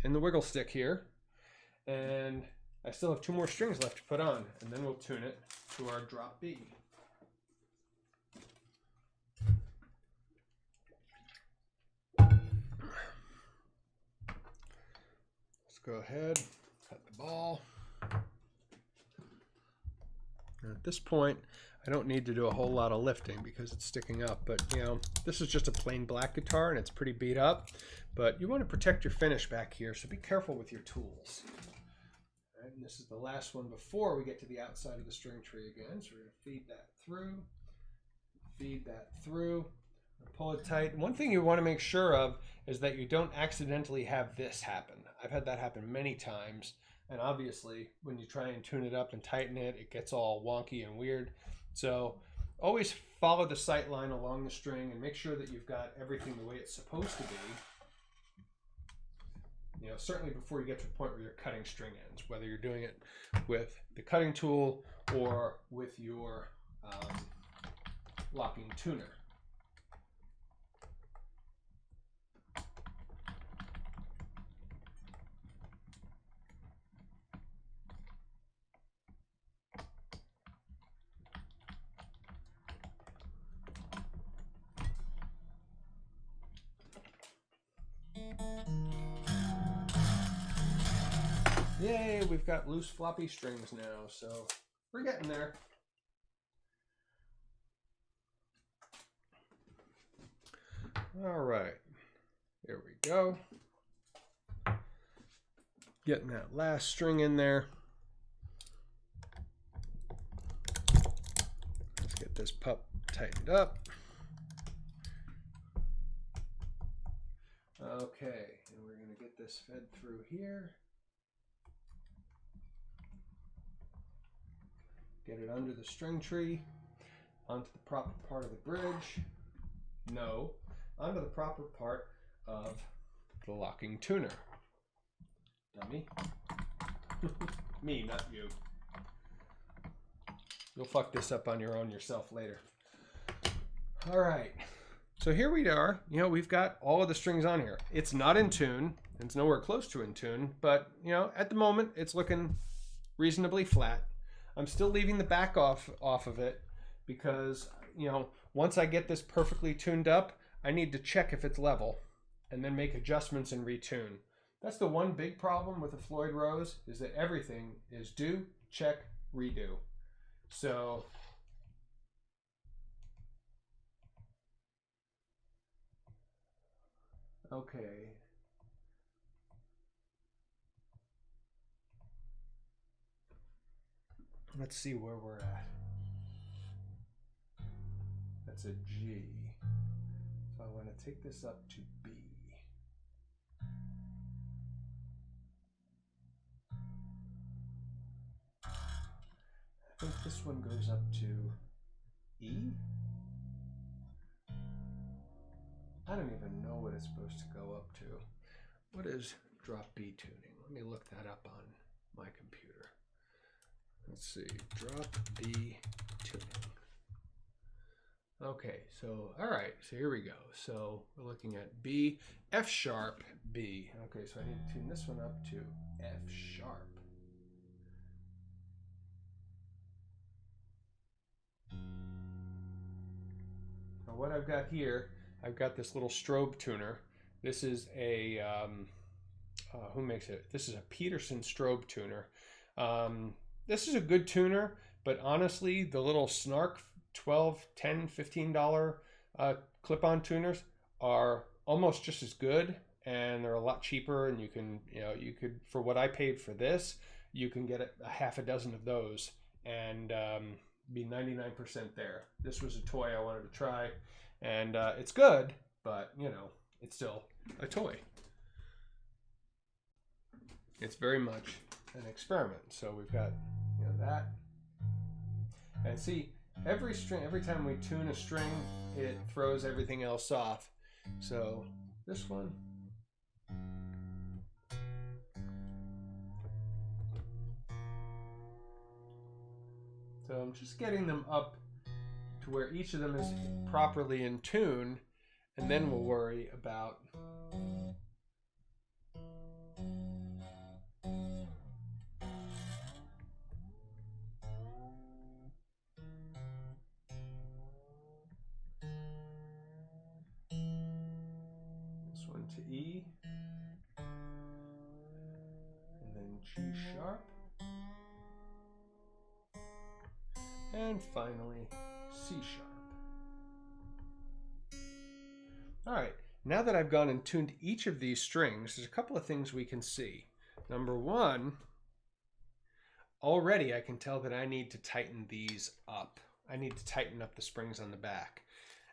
in the wiggle stick here. And I still have 2 more strings left to put on, and then we'll tune it to our drop B. Let's go ahead, cut the ball. Now at this point, I don't need to do a whole lot of lifting because it's sticking up, but you know, this is just a plain black guitar and it's pretty beat up, but you want to protect your finish back here, so be careful with your tools. And this is the last one before we get to the outside of the string tree again. So we're going to feed that through, pull it tight. One thing you want to make sure of is that you don't accidentally have this happen. I've had that happen many times, and obviously when you try and tune it up and tighten it, it gets all wonky and weird. So always follow the sight line along the string and make sure that you've got everything the way it's supposed to be. You know, certainly before you get to the point where you're cutting string ends, whether you're doing it with the cutting tool or with your locking tuner. Yay, we've got loose floppy strings now, so we're getting there. All right, here we go. Getting that last string in there. Let's get this pup tightened up. Okay, and we're going to get this fed through here. Get it under the string tree, onto the proper part of the bridge. No, onto the proper part of the locking tuner. Dummy. Me, not you. You'll fuck this up on your own yourself later. All right. So here we are. You know, we've got all of the strings on here. It's not in tune. It's nowhere close to in tune, but you know, at the moment it's looking reasonably flat. I'm still leaving the back off of it because, you know, once I get this perfectly tuned up, I need to check if it's level and then make adjustments and retune. That's the one big problem with the Floyd Rose, is that everything is do, check, redo. So okay. Let's see where we're at. That's a G. So I want to take this up to B. I think this one goes up to E. I don't even know what it's supposed to go up to. What is drop B tuning? Let me look that up on my computer. Let's see, drop B tuning. Okay, so, all right, so here we go. So we're looking at B, F sharp, B. Okay, so I need to tune this one up to F sharp. Now what I've got here, I've got this little strobe tuner. This is a, who makes it? This is a Peterson strobe tuner. This is a good tuner, but honestly, the little Snark $12, $10, $15 clip-on tuners are almost just as good, and they're a lot cheaper, and you can, you know, you could, for what I paid for this, you can get a half a dozen of those and be 99% there. This was a toy I wanted to try, and it's good, but you know, it's still a toy. It's very much an experiment. So we've got, you know, that, and see, every string, every time we tune a string, it throws everything else off. So this one, so I'm just getting them up to where each of them is properly in tune, and then we'll worry about to E, and then G sharp, and finally C sharp. All right, now that I've gone and tuned each of these strings, there's a couple of things we can see. Number one, already I can tell that I need to tighten these up. I need to tighten up the springs on the back.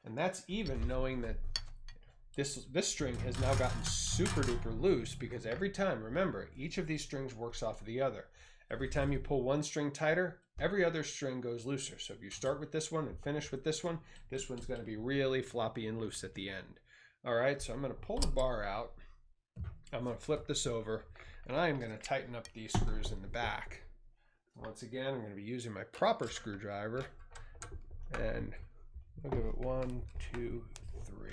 And that's even knowing that this string has now gotten super duper loose, because every time, remember, each of these strings works off of the other. Every time you pull one string tighter, every other string goes looser. So if you start with this one and finish with this one's going to be really floppy and loose at the end. All right, so I'm going to pull the bar out. I'm going to flip this over, and I am going to tighten up these screws in the back. Once again, I'm going to be using my proper screwdriver, and I'll give it 1, 2, 3.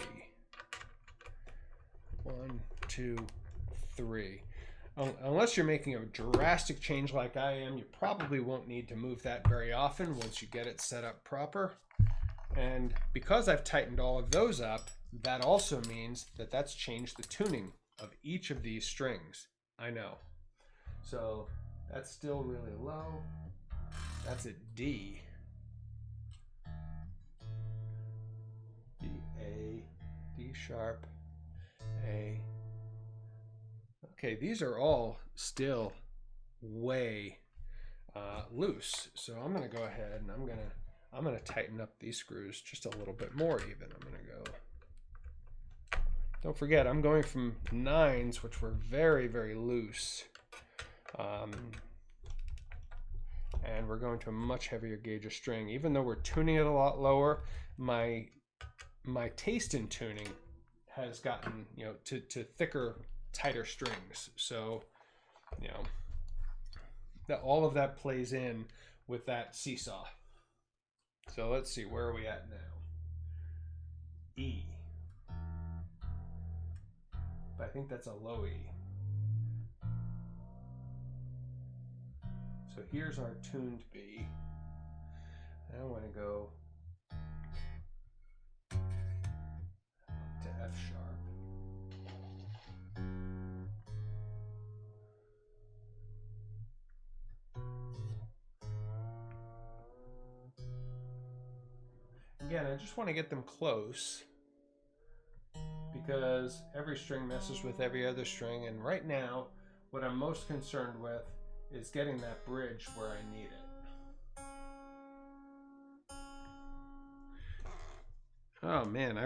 1, 2, 3. Unless you're making a drastic change like I am, you probably won't need to move that very often once you get it set up proper. And because I've tightened all of those up, that also means that that's changed the tuning of each of these strings. I know. So that's still really low. That's at D. D, A, D sharp, A. Okay, these are all still way loose. So I'm gonna go ahead and I'm gonna tighten up these screws just a little bit more even. I'm gonna go. Don't forget, I'm going from 9s, which were very, very loose. And we're going to a much heavier gauge of string. Even though we're tuning it a lot lower, my taste in tuning has gotten, you know, to thicker, tighter strings. So, you know, all of that plays in with that seesaw. So let's see, where are we at now? E. But I think that's a low E. So here's our tuned B. And I want to go up to F sharp. Again, I just want to get them close, because every string messes with every other string, and right now what I'm most concerned with is getting that bridge where I need it. Oh man, I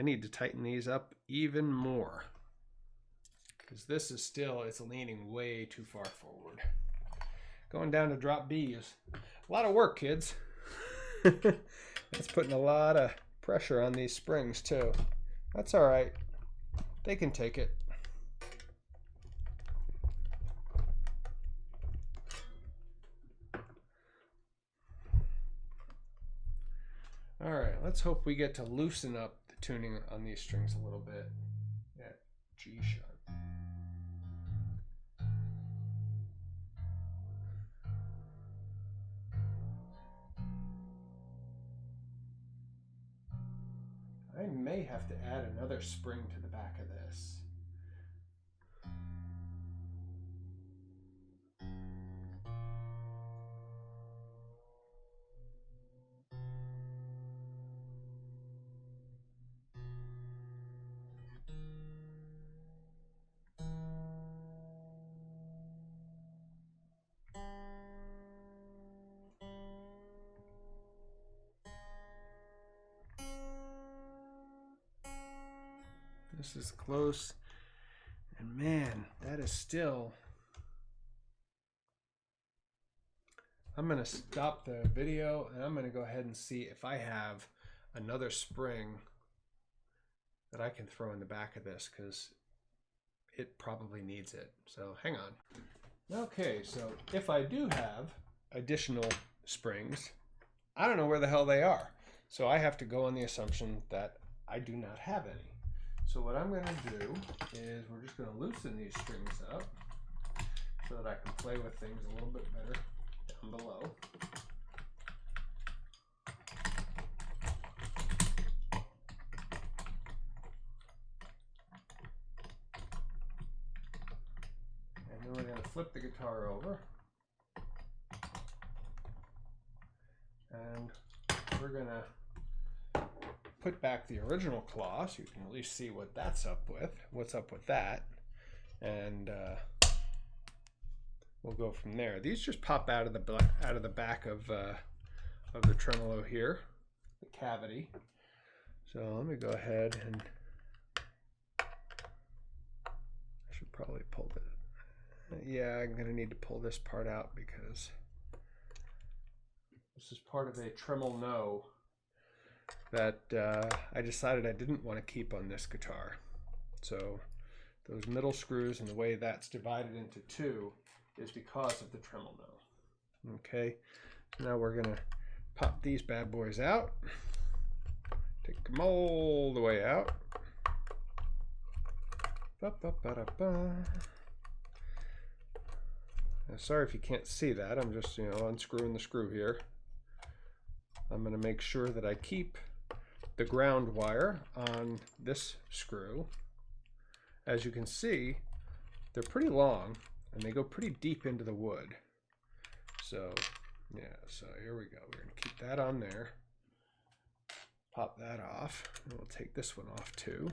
need to tighten these up even more, because this is still, it's leaning way too far forward. Going down to drop B is a lot of work, kids. That's putting a lot of pressure on these springs too. That's all right. They can take it. All right, let's hope we get to loosen up the tuning on these strings a little bit at G sharp. I may have to add another spring to the back of this. This is close, and man, that is still... I'm going to stop the video, and I'm going to go ahead and see if I have another spring that I can throw in the back of this, because it probably needs it. So hang on. Okay, so if I do have additional springs, I don't know where the hell they are. So I have to go on the assumption that I do not have any. So what I'm going to do is we're just going to loosen these strings up so that I can play with things a little bit better down below. flip the guitar over. And we're gonna put back the original claw so you can at least see what that's up with, what's up with that. And we'll go from there. These just pop out of the back of the tremolo here, the cavity. So let me go ahead and I should probably pull it. Yeah, I'm gonna need to pull this part out because this is part of a tremolo that I decided I didn't want to keep on this guitar. So those middle screws and the way that's divided into two is because of the tremolo. Okay, so now we're gonna pop these bad boys out. Take them all the way out. Sorry if you can't see that. I'm just, unscrewing the screw here. I'm going to make sure that I keep the ground wire on this screw. As you can see, they're pretty long and they go pretty deep into the wood. So, yeah, so here we go. We're going to keep that on there. Pop that off. And we'll take this one off too.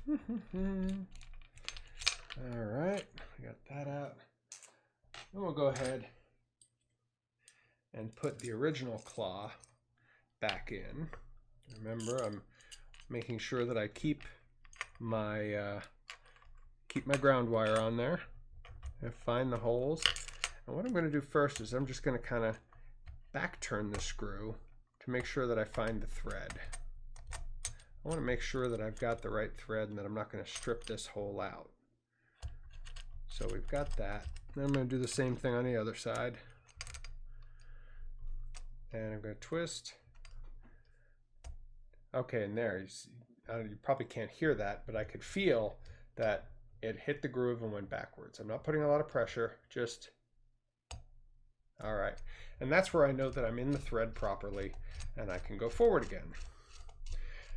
All right, we got that out. Then we'll go ahead and put the original claw back in. Remember, I'm making sure that I keep my ground wire on there and find the holes. And what I'm going to do first is I'm just going to kind of back turn the screw to make sure that I find the thread. I want to make sure that I've got the right thread and that I'm not going to strip this hole out. So we've got that. Then I'm going to do the same thing on the other side. And I'm going to twist. Okay, and there, you probably can't hear that, but I could feel that it hit the groove and went backwards. I'm not putting a lot of pressure, just, all right. And that's where I know that I'm in the thread properly and I can go forward again.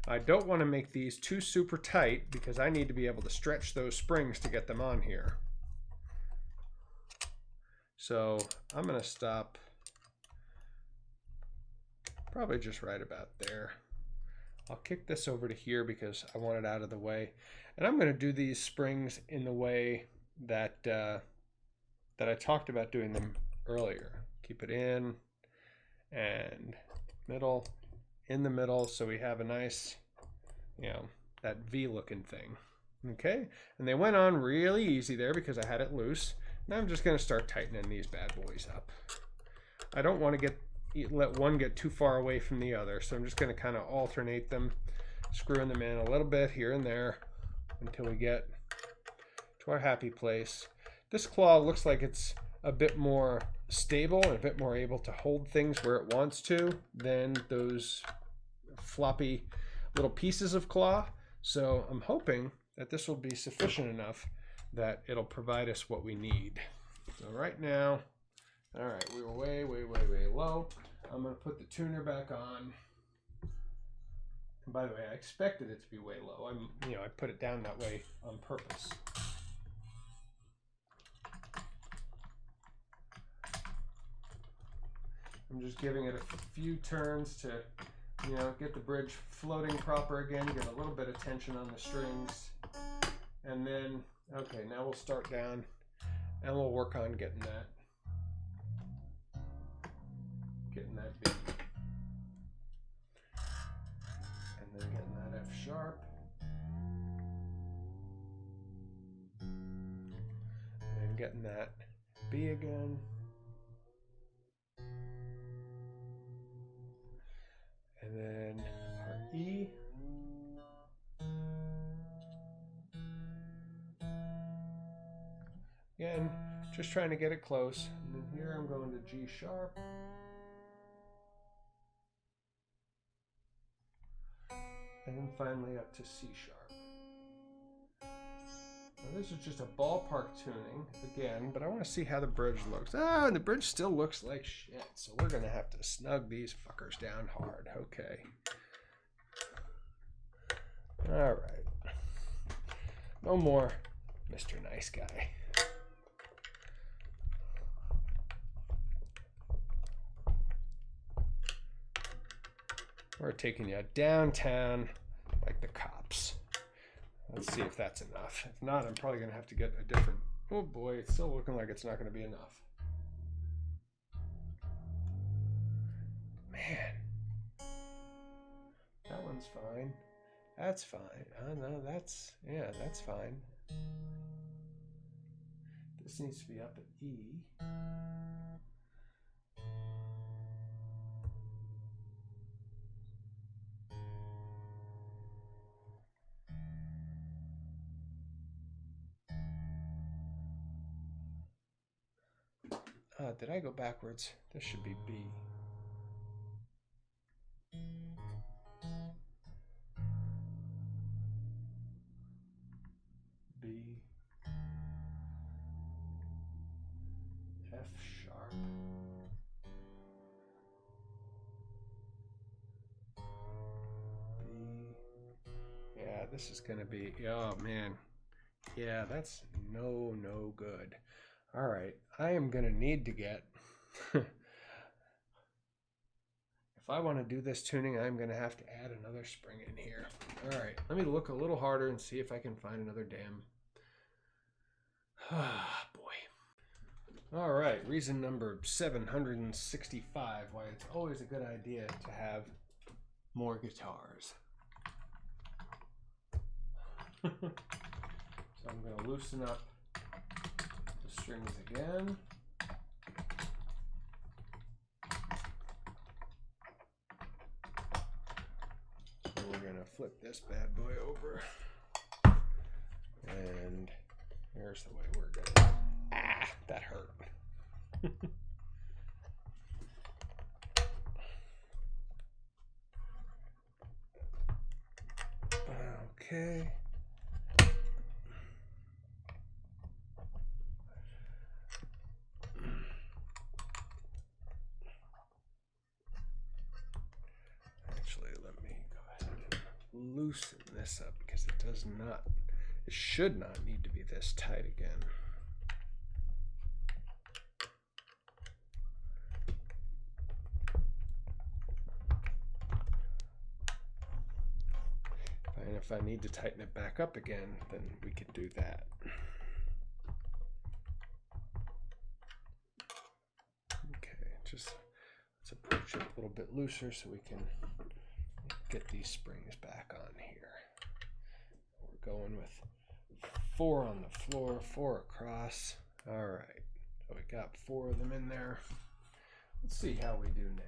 I don't want to make these too super tight because I need to be able to stretch those springs to get them on here. So I'm going to stop probably just right about there. I'll kick this over to here because I want it out of the way. And I'm going to do these springs in the way that I talked about doing them earlier. Keep it in and middle, in the middle, so we have a nice, that V looking thing. Okay, and they went on really easy there because I had it loose. Now I'm just going to start tightening these bad boys up. I don't want to let one get too far away from the other, so I'm just going to kind of alternate them, screwing them in a little bit here and there until we get to our happy place. This claw looks like it's a bit more stable and a bit more able to hold things where it wants to than those floppy little pieces of claw. So I'm hoping that this will be sufficient enough that it'll provide us what we need. So right now, all right, we were way, way, way, way low. I'm going to put the tuner back on. And by the way, I expected it to be way low. I put it down that way on purpose. I'm just giving it a few turns to, get the bridge floating proper again, get a little bit of tension on the strings. And then, okay, now we'll start down and we'll work on getting that beat. And then getting that F sharp. And then getting that B again. And then our E. Again, just trying to get it close. And then here I'm going to G sharp. And then finally up to C sharp. Now this is just a ballpark tuning again, but I want to see how the bridge looks. Ah, and the bridge still looks like shit, so we're gonna have to snug these fuckers down hard. Okay. All right. No more Mr. Nice Guy. We're taking you downtown like the cops. Let's see if that's enough. If not, I'm probably going to have to get a different... Oh boy, it's still looking like it's not going to be enough. Man. That one's fine. That's fine. Oh no, that's... Yeah, that's fine. This needs to be up at E. Did I go backwards? This should be B. B. F sharp. B. Yeah, this is going to be... Oh, man. Yeah, that's no good. All right, I am going to need to get... If I want to do this tuning, I'm going to have to add another spring in here. All right, let me look a little harder and see if I can find another damn... Ah, boy. All right, reason number 765 why it's always a good idea to have more guitars. So I'm going to loosen up the strings again. So we're going to flip this bad boy over. And here's the way we're going to... Ah, that hurt. Okay. Actually, let me go ahead and loosen this up because it should not need to be this tight again. And if I need to tighten it back up again, then we could do that. Okay, just let's approach it a little bit looser so we can get these springs back on here. We're going with 4 on the floor, 4 across. All right, so we got 4 of them in there. Let's see how we do now.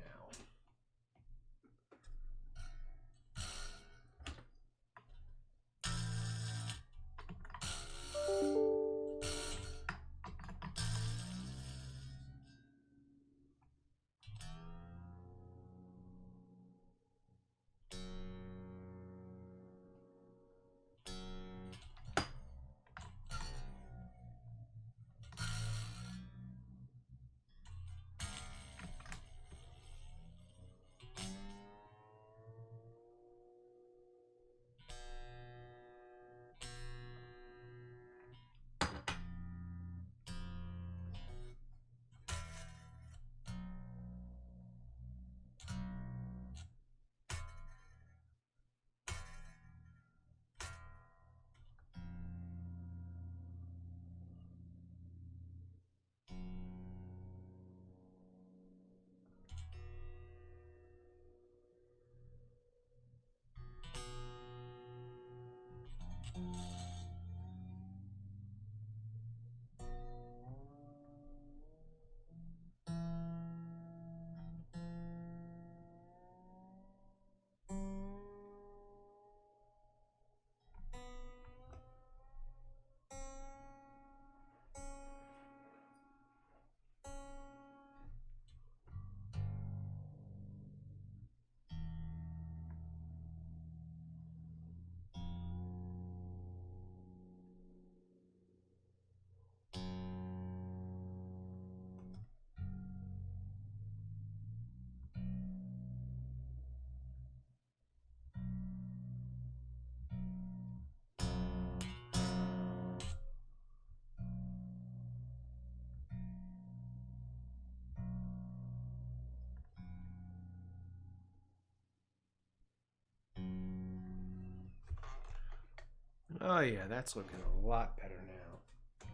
Oh yeah, that's looking a lot better now.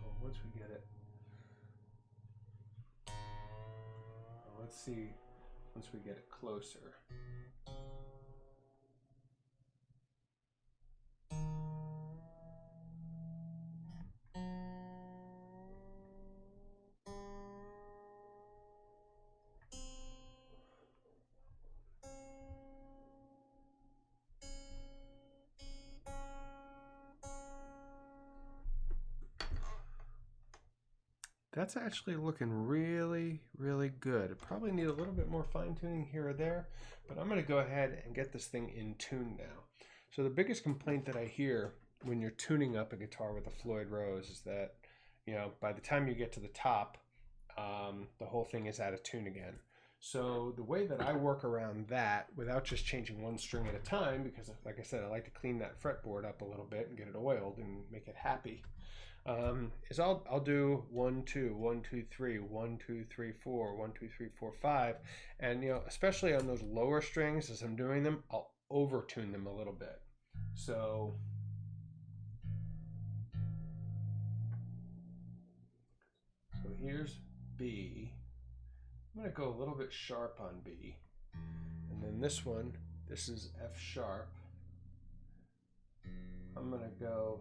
Well, once we get it. Well, let's see once we get it closer. That's actually looking really, really good. It probably need a little bit more fine tuning here or there, but I'm going to go ahead and get this thing in tune now. So the biggest complaint that I hear when you're tuning up a guitar with a Floyd Rose is that, you know, by the time you get to the top, the whole thing is out of tune again. So the way that I work around that without just changing one string at a time, because like I said, I like to clean that fretboard up a little bit and get it oiled and make it happy. Is I'll do 1 2 1 2 3 1 2 3 4 1 2 3 4 5, and you know, especially on those lower strings as I'm doing them, I'll over tune them a little bit. So here's B. I'm going to go a little bit sharp on B, and then this one, this is F sharp. I'm going to go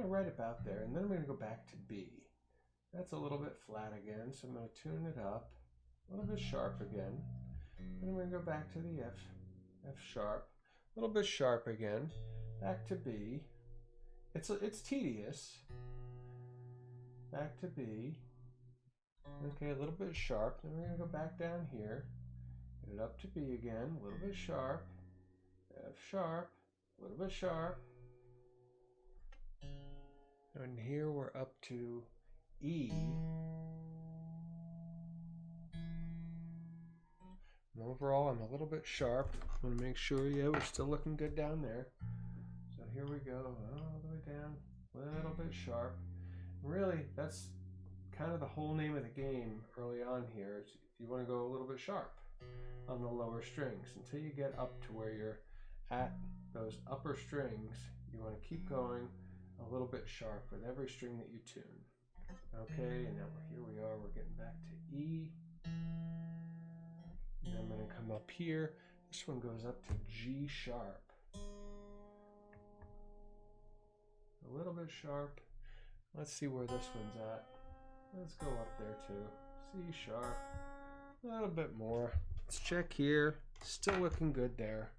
right about there, and then I'm going to go back to B. That's a little bit flat again, so I'm going to tune it up a little bit sharp again. Then I'm going to go back to the F sharp, a little bit sharp again, back to B. It's tedious. Back to B. Okay, a little bit sharp. Then we're going to go back down here, get it up to B again, a little bit sharp, F sharp, a little bit sharp. And here we're up to E. And overall, I'm a little bit sharp. I want to make sure, yeah, we're still looking good down there. So here we go, all the way down, a little bit sharp. Really, that's kind of the whole name of the game early on here. Is you want to go a little bit sharp on the lower strings until you get up to where you're at those upper strings. You want to keep going a little bit sharp with every string that you tune. Okay, and now here we are, we're getting back to E. And I'm going to come up here. This one goes up to G sharp. A little bit sharp. Let's see where this one's at. Let's go up there too. C sharp. A little bit more. Let's check here. Still looking good there.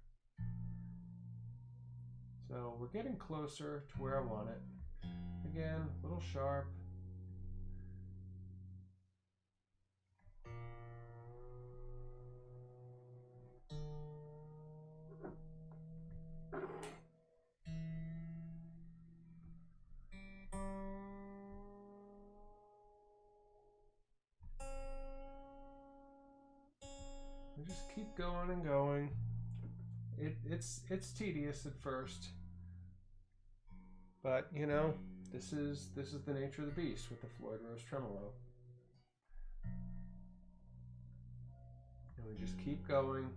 So we're getting closer to where I want it. Again, a little sharp. We just keep going and going. It's tedious at first, but you know, this is the nature of the beast with the Floyd Rose tremolo. And we just keep going.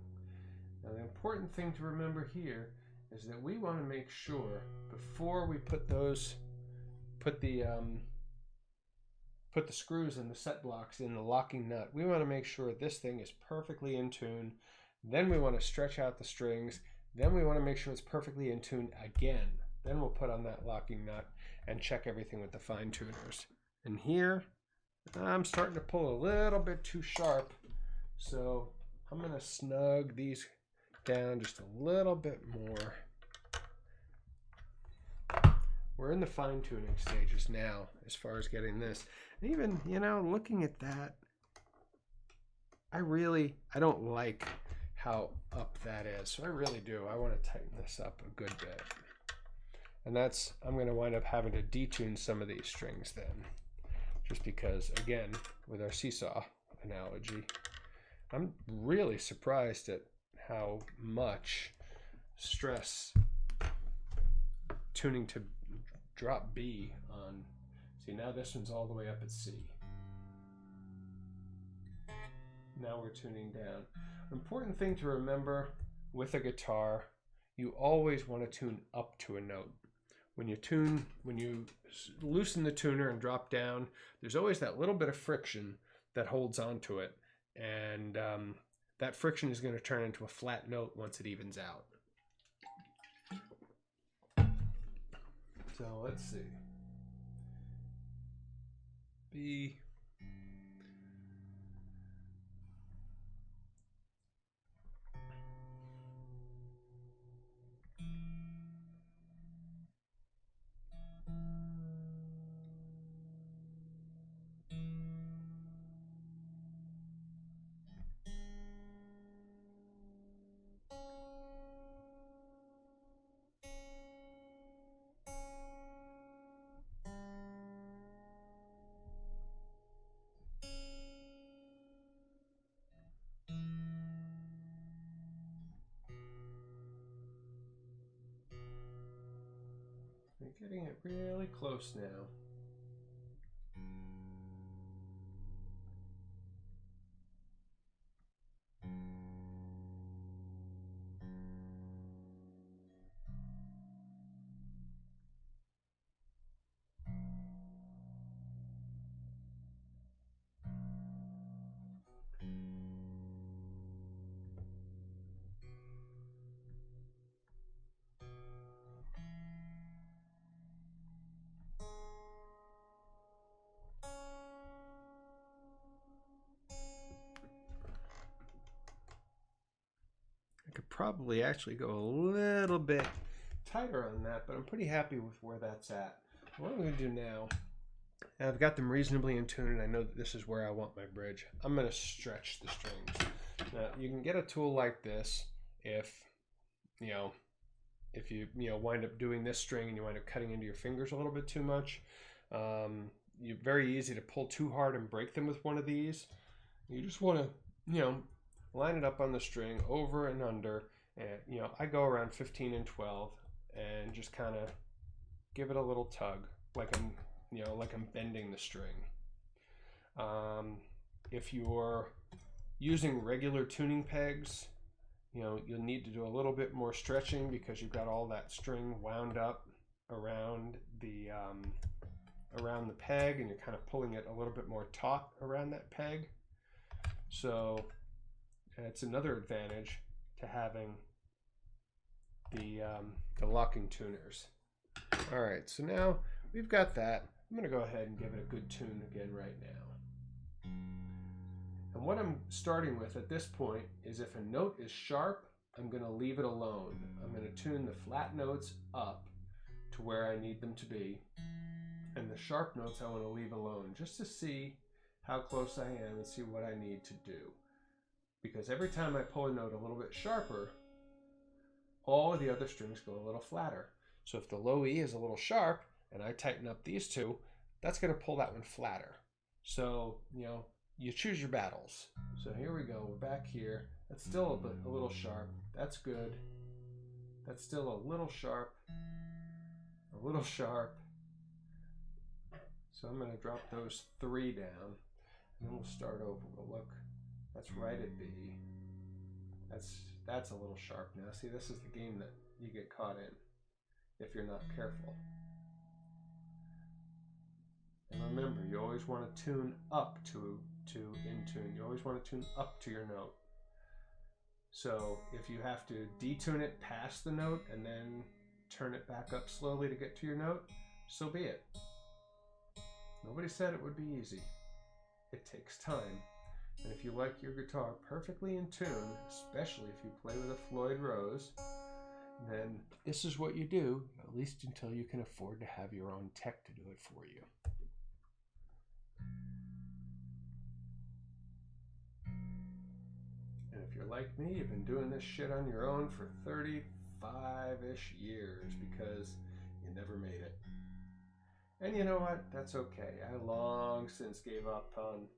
Now the important thing to remember here is that we want to make sure before we put the screws and the set blocks in the locking nut, we want to make sure this thing is perfectly in tune. Then we want to stretch out the strings. Then we want to make sure it's perfectly in tune again. Then we'll put on that locking nut and check everything with the fine tuners. And here, I'm starting to pull a little bit too sharp. So I'm going to snug these down just a little bit more. We're in the fine tuning stages now as far as getting this. And even, you know, looking at that, I don't like how up that is. So I really do. I want to tighten this up a good bit. And I'm going to wind up having to detune some of these strings then. Just because, again, with our seesaw analogy, I'm really surprised at how much stress tuning to drop B on. See, now this one's all the way up at C. Now we're tuning down. Important thing to remember with a guitar, you always want to tune up to a note. when you loosen the tuner and drop down, there's always that little bit of friction that holds onto it. And that friction is going to turn into a flat note once it evens out. So let's see. B. We're getting it really close now. I could probably actually go a little bit tighter on that, but I'm pretty happy with where that's at. What I'm going to do now, I've got them reasonably in tune, and I know that this is where I want my bridge. I'm going to stretch the strings. Now, you can get a tool like this if you wind up doing this string and you wind up cutting into your fingers a little bit too much. You're very easy to pull too hard and break them with one of these. You just want to, line it up on the string over and under, and I go around 15 and 12 and just kind of give it a little tug, like I'm bending the string. If you're using regular tuning pegs, you'll need to do a little bit more stretching because you've got all that string wound up around the peg, and you're kind of pulling it a little bit more taut around that peg. So it's another advantage to having the locking tuners. All right, so now we've got that. I'm going to go ahead and give it a good tune again right now. And what I'm starting with at this point is if a note is sharp, I'm going to leave it alone. I'm going to tune the flat notes up to where I need them to be, and the sharp notes I want to leave alone just to see how close I am and see what I need to do. Because every time I pull a note a little bit sharper, all of the other strings go a little flatter. So if the low E is a little sharp and I tighten up these two, that's going to pull that one flatter. So, you choose your battles. So here we go, we're back here. That's still a little sharp. That's good. That's still a little sharp. A little sharp. So I'm going to drop those 3 down, and then we'll start over. We'll look. That's right at B. That's a little sharp now. See, this is the game that you get caught in if you're not careful. And remember, you always want to tune up to in tune. You always want to tune up to your note. So if you have to detune it past the note and then turn it back up slowly to get to your note, so be it. Nobody said it would be easy. It takes time. And if you like your guitar perfectly in tune, especially if you play with a Floyd Rose, then this is what you do, at least until you can afford to have your own tech to do it for you. And if you're like me, you've been doing this shit on your own for 35-ish years because you never made it. And you know what? That's okay. I long since gave up on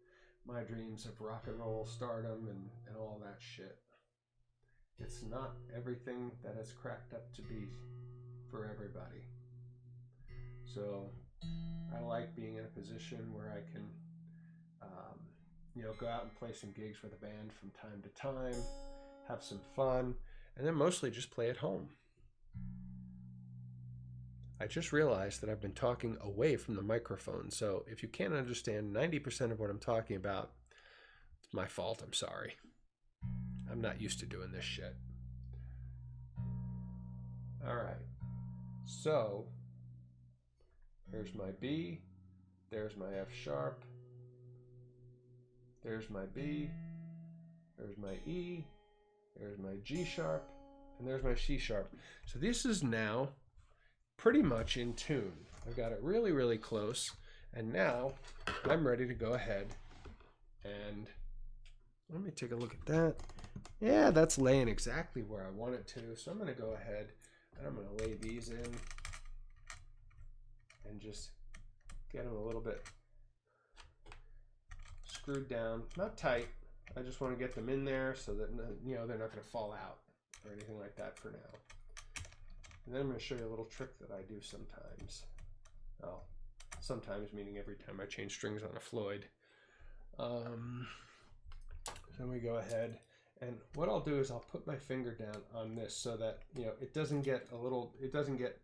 my dreams of rock and roll stardom and all that shit. It's not everything that it's cracked up to be for everybody. So I like being in a position where I can go out and play some gigs with a band from time to time, have some fun, and then mostly just play at home. I just realized that I've been talking away from the microphone, so if you can't understand 90% of what I'm talking about, it's my fault. I'm sorry. I'm not used to doing this shit. All right. So, here's my B. There's my F sharp. There's my B. There's my E. There's my G sharp. And there's my C sharp. So this is now pretty much in tune. I've got it really, really close. And now I'm ready to go ahead and let me take a look at that. Yeah, that's laying exactly where I want it to. So I'm going to go ahead and I'm going to lay these in and just get them a little bit screwed down. Not tight. I just want to get them in there so that, you know, they're not going to fall out or anything like that for now. And then I'm going to show you a little trick that I do sometimes. Well, sometimes meaning every time I change strings on a Floyd. Then we go ahead, and what I'll do is I'll put my finger down on this so that, you know, it doesn't get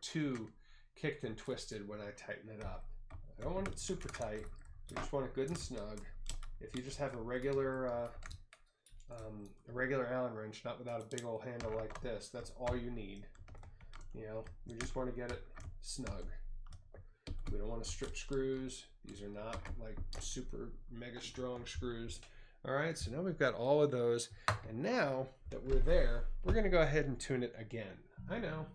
too kicked and twisted when I tighten it up. I don't want it super tight. You just want it good and snug. If you just have a regular Allen wrench, not without a big old handle like this, that's all you need. You know, we just want to get it snug. We don't want to strip screws. These are not like super mega strong screws. All right, so now we've got all of those. And now that we're there, we're going to go ahead and tune it again. I know.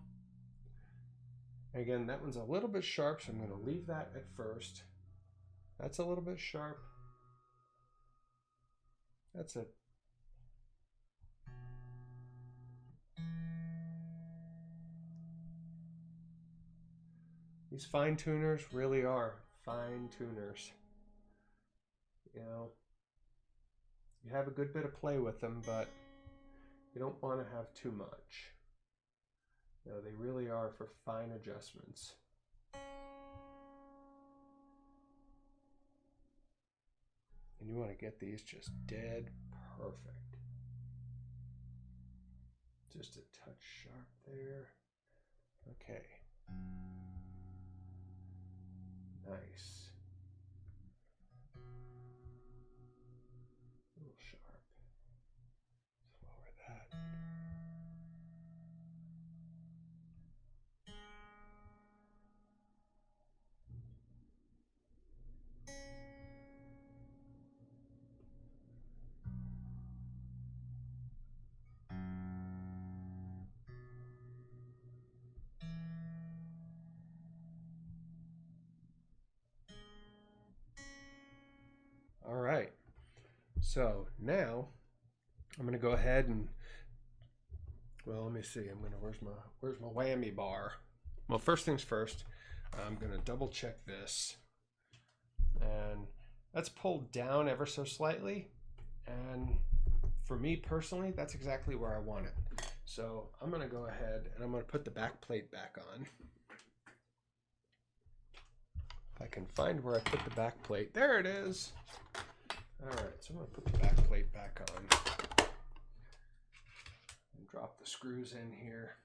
Again, that one's a little bit sharp, so I'm going to leave that at first. That's a little bit sharp. That's it. These fine tuners really are fine tuners. You know, you have a good bit of play with them, but you don't want to have too much. You know, they really are for fine adjustments. And you want to get these just dead perfect. Just a touch sharp there. Okay. Nice. A little sharp. Let's lower that. All right. So now I'm going to go ahead and, well, let me see. Where's my whammy bar? Well, first things first, I'm going to double check this. And that's pulled down ever so slightly. And for me personally, that's exactly where I want it. So I'm going to go ahead and I'm going to put the back plate back on. If I can find where I put the back plate. There it is. All right, so I'm going to put the back plate back on. And drop the screws in here.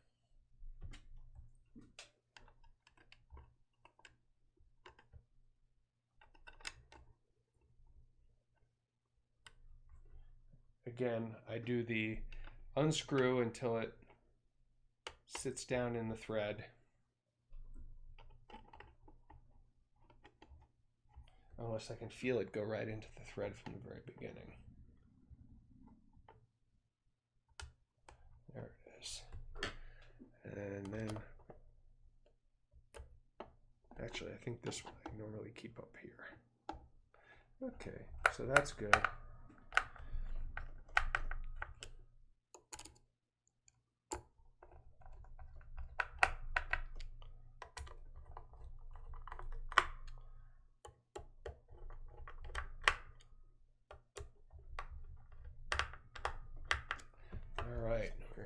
Again, I do the unscrew until it sits down in the thread. Unless I can feel it go right into the thread from the very beginning. There it is. And then, actually, I think this one I normally keep up here. Okay, so that's good.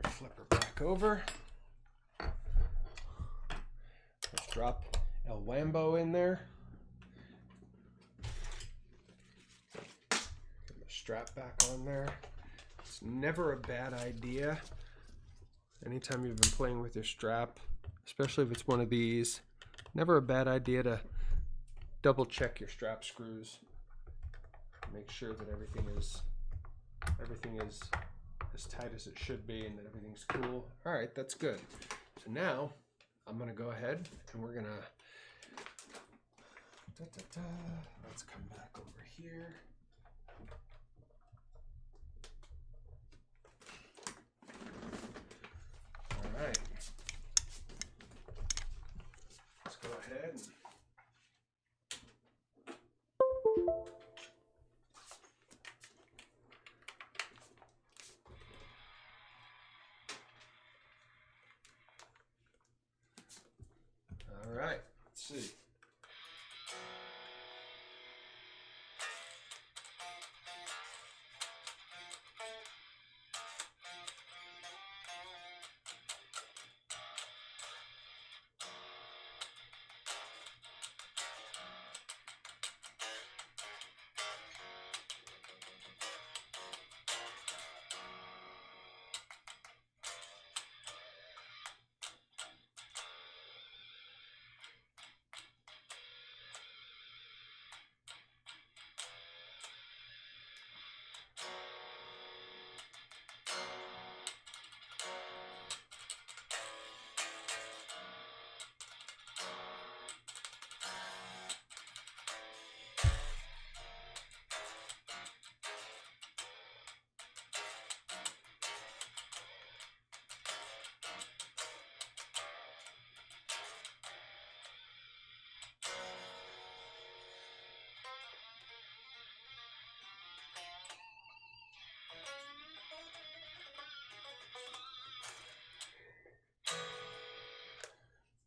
Flip her back over. Let's drop El Wambo in there. Get the strap back on there. It's never a bad idea. Anytime you've been playing with your strap, especially if it's one of these, never a bad idea to double check your strap screws. Make sure that everything is as tight as it should be and that everything's cool. All right, that's good. So now I'm gonna go ahead and we're gonna, let's come back over here. All right, let's go ahead and all right, let's see.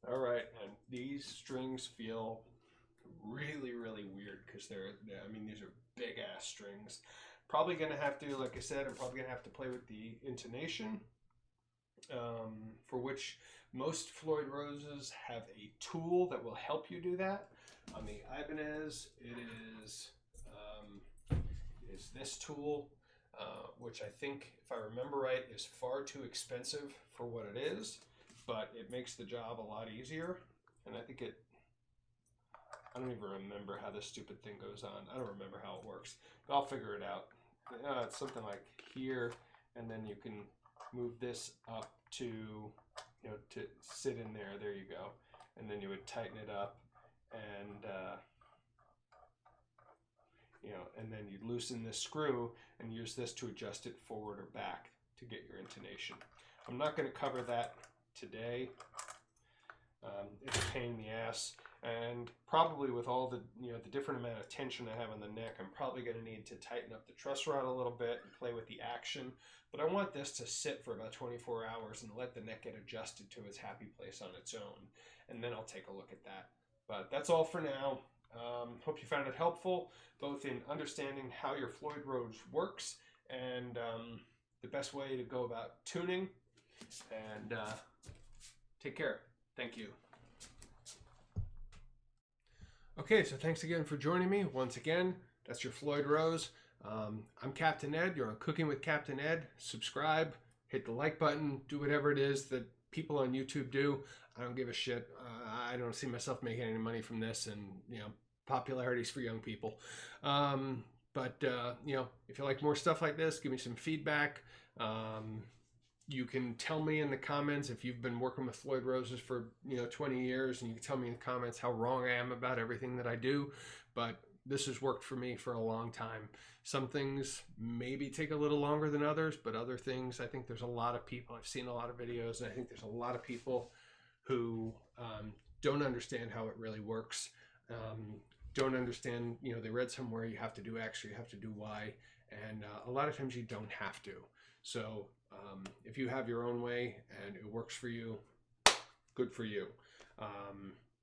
All right, and these strings feel really, really weird because I mean, these are big ass strings. Probably gonna have to, like I said, I'm probably gonna have to play with the intonation, for which most Floyd Roses have a tool that will help you do that. On the Ibanez, it is this tool, which I think, if I remember right, is far too expensive for what it is, but it makes the job a lot easier. And I think I don't even remember how this stupid thing goes on. I don't remember how it works, but I'll figure it out. It's something like here, and then you can move this up to, to sit in there. There you go. And then you would tighten it up, and and then you'd loosen this screw and use this to adjust it forward or back to get your intonation. I'm not going to cover that today. It's a pain in the ass, and probably with all the the different amount of tension I have on the neck, I'm probably going to need to tighten up the truss rod a little bit and play with the action. But I want this to sit for about 24 hours and let the neck get adjusted to its happy place on its own, and then I'll take a look at that. But that's all for now. Hope you found it helpful, both in understanding how your Floyd Rose works and the best way to go about tuning. And take care. Thank you. Okay, so thanks again for joining me. Once again, that's your Floyd Rose. I'm Captain Ed. You're on Cooking with Captain Ed. Subscribe, hit the like button, do whatever it is that people on YouTube do. I don't give a shit. I don't see myself making any money from this, and popularity's for young people. But if you like more stuff like this, give me some feedback. You can tell me in the comments if you've been working with Floyd Roses for 20 years, and you can tell me in the comments how wrong I am about everything that I do. But this has worked for me for a long time. Some things maybe take a little longer than others, but other things, I think there's a lot of people, I've seen a lot of videos, and I think there's a lot of people who don't understand how it really works. Don't understand, they read somewhere you have to do X or you have to do Y, and a lot of times you don't have to. So if you have your own way and it works for you, good for you.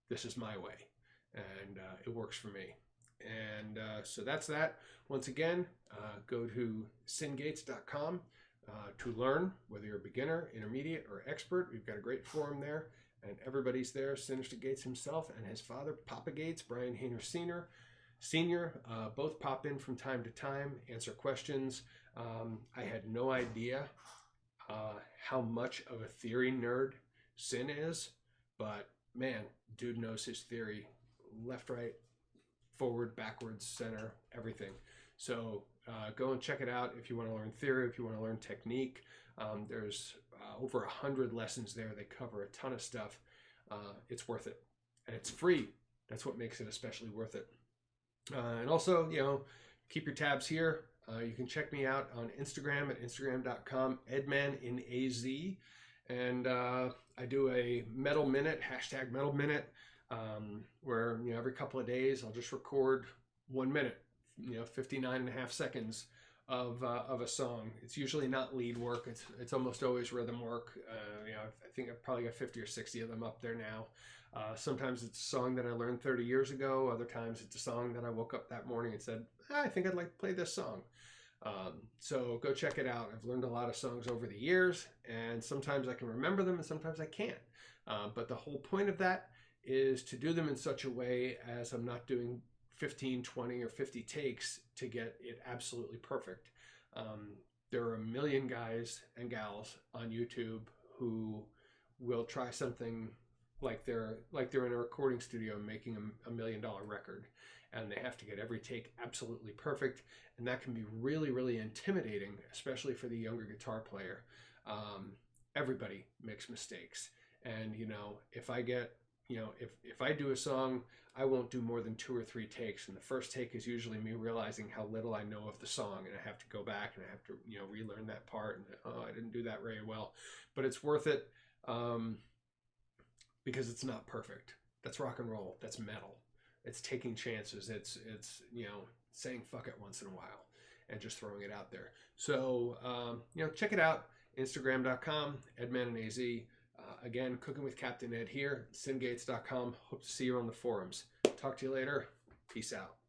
This is my way, and it works for me. And so that's that. Once again, go to singates.com to learn, whether you're a beginner, intermediate, or expert. We've got a great forum there, and everybody's there. Sinister Gates himself and his father, Papa Gates, Brian Hayner Sr., both pop in from time to time, answer questions. I had no idea how much of a theory nerd Sin is, but man, dude knows his theory, left, right, forward, backwards, center, everything. So go and check it out if you want to learn theory, if you want to learn technique. There's over 100 lessons there. They cover a ton of stuff. It's worth it, and it's free. That's what makes it especially worth it. And also, you know, keep your tabs here. You can check me out on Instagram at instagram.com, edmaninaz. And I do a metal minute, hashtag metal minute, where, you know, every couple of days I'll just record 1 minute, you know, 59.5 seconds of a song. It's usually not lead work. It's almost always rhythm work. You know, I think I've probably got 50 or 60 of them up there now. Sometimes it's a song that I learned 30 years ago. Other times it's a song that I woke up that morning and said, I think I'd like to play this song. So go check it out. I've learned a lot of songs over the years, and sometimes I can remember them and sometimes I can't. But the whole point of that is to do them in such a way as I'm not doing 15, 20, or 50 takes to get it absolutely perfect. There are a million guys and gals on YouTube who will try something like they're in a recording studio making a $1 million record, and they have to get every take absolutely perfect, and that can be really, really intimidating, especially for the younger guitar player. Everybody makes mistakes, and you know, if I do a song, I won't do more than 2 or 3 takes, and the first take is usually me realizing how little I know of the song, and I have to go back and I have to, you know, relearn that part, and I didn't do that very well, but it's worth it. Because it's not perfect. That's rock and roll. That's metal. It's taking chances. It's you know, saying fuck it once in a while and just throwing it out there. So you know, check it out. Instagram.com, edmaninaz. Again, Cooking with Captain Ed here. Singates.com. Hope to see you on the forums. Talk to you later. Peace out.